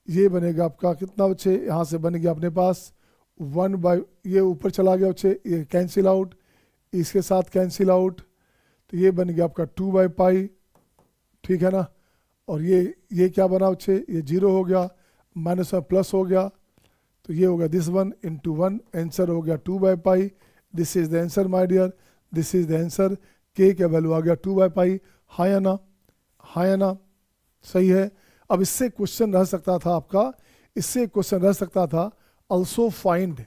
ये बनेगा आपका कितना बच्चे, यहाँ से बन गया अपने पास 1/, ये ऊपर चला गया बच्चे, ये कैंसिल आउट, इसके साथ कैंसिल आउट, तो ये बन गया आपका 2/पाई, ठीक है ना। और ये क्या बना बच्चे, ये जीरो हो गया, माइनस में प्लस हो गया, तो ये हो गया दिस 1 इंटू 1, आंसर हो गया 2/पाई। This is the answer my dear, this is the answer. के का वैल्यू आ गया 2/पाई, हाँ या ना, हाँ या ना, सही है। अब इससे क्वेश्चन रह सकता था आपका, इससे क्वेश्चन रह सकता था ऑल्सो फाइंड,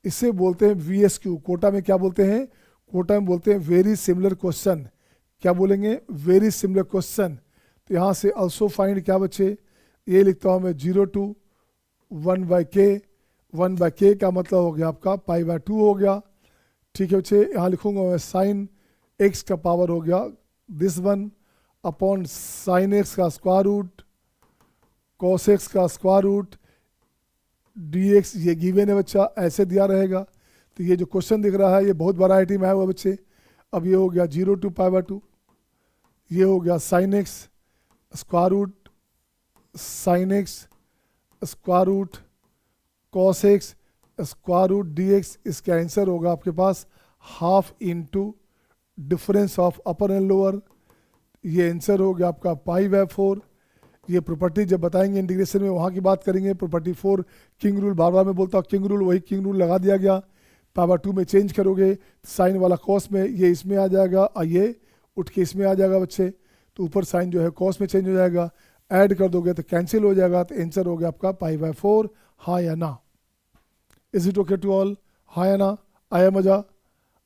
इसे बोलते हैं VSQ, कोटा में क्या बोलते हैं, कोटा में बोलते हैं वेरी सिमिलर क्वेश्चन, क्या बोलेंगे, वेरी सिमिलर क्वेश्चन। तो यहाँ से ऑल्सो फाइंड क्या बच्चे, ये लिखता हूँ मैं 0 to 1/k, 1/k का मतलब हो गया आपका π/2 हो गया, ठीक है बच्चे। यहाँ लिखूंगा मैं साइन x का पावर हो गया दिस 1 अपॉन साइन x का स्क्वायर रूट cos x का स्क्वायर रूट dx, ये गिवन है बच्चा, ऐसे दिया रहेगा। तो ये जो क्वेश्चन दिख रहा है ये बहुत वैरायटी में आया हुआ बच्चे। अब ये हो गया 0 to π/2, ये हो गया sine x square root sine x square root cos x square root dx। इसका आंसर होगा आपके पास half into difference of upper and lower, ये आंसर हो गया आपका π/4। ये प्रॉपर्टी जब बताएंगे इंटीग्रेशन में वहाँ की बात करेंगे। प्रॉपर्टी 4 किंग रूल, बार बार मैं बोलता हूँ किंग रूल, वही किंग रूल लगा दिया गया। π/2 में चेंज करोगे साइन वाला कॉस में ये इसमें आ जाएगा और ये उठ के इसमें आ जाएगा बच्चे, तो ऊपर साइन जो है कॉस में चेंज हो जाएगा, ऐड कर दोगे तो कैंसिल हो जाएगा, तो आंसर हो गया आपका π/4, हाँ या ना। Is it okay to all, हाँ या ना, आया मज़ा,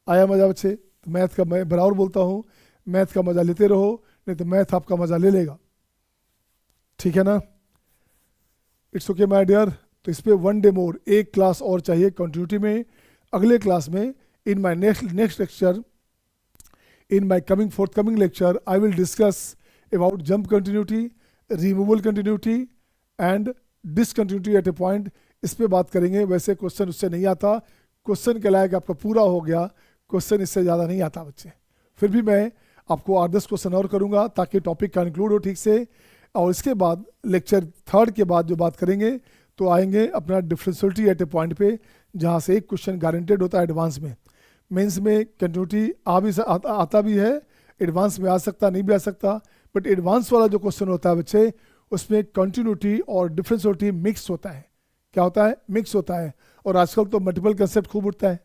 आया मज़ा बच्चे। तो मैथ का मैं बराबर बोलता हूँ, मैथ का मज़ा लेते रहो, नहीं तो मैथ आपका मज़ा ले लेगा, ठीक है ना। It's okay my dear. तो इस पर 1 डे मोर, एक क्लास और चाहिए कंटिन्यूटी में। अगले क्लास में in my next lecture, in my forthcoming lecture, I will discuss about jump continuity, removable continuity and discontinuity at a point। इस पे बात करेंगे। वैसे क्वेश्चन उससे नहीं आता, क्वेश्चन के लायक आपका पूरा हो गया, क्वेश्चन इससे ज़्यादा नहीं आता बच्चे। फिर भी मैं आपको 8-10 क्वेश्चन और करूँगा ताकि टॉपिक कंक्लूड हो ठीक से। और इसके बाद लेक्चर 3 के बाद जो बात करेंगे तो आएंगे अपना डिफरेंशियलिटी एट ए पॉइंट पे, जहाँ से एक क्वेश्चन गारंटेड होता है एडवांस में। मेंस में कंटिन्यूटी आता भी है, एडवांस में आ सकता, नहीं भी आ सकता, बट एडवांस वाला जो क्वेश्चन होता है बच्चे उसमें कंटिन्यूटी और डिफरेंशियलिटी मिक्स होता है। क्या होता है, मिक्स होता है। और आजकल तो मल्टीपल कंसेप्ट खूब उठता है,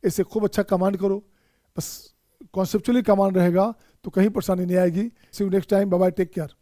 इसे खूब अच्छा कमांड करो, बस कॉन्सेप्चुअली कमांड रहेगा तो कहीं परेशानी नहीं आएगी। See you next time, bye bye, take care.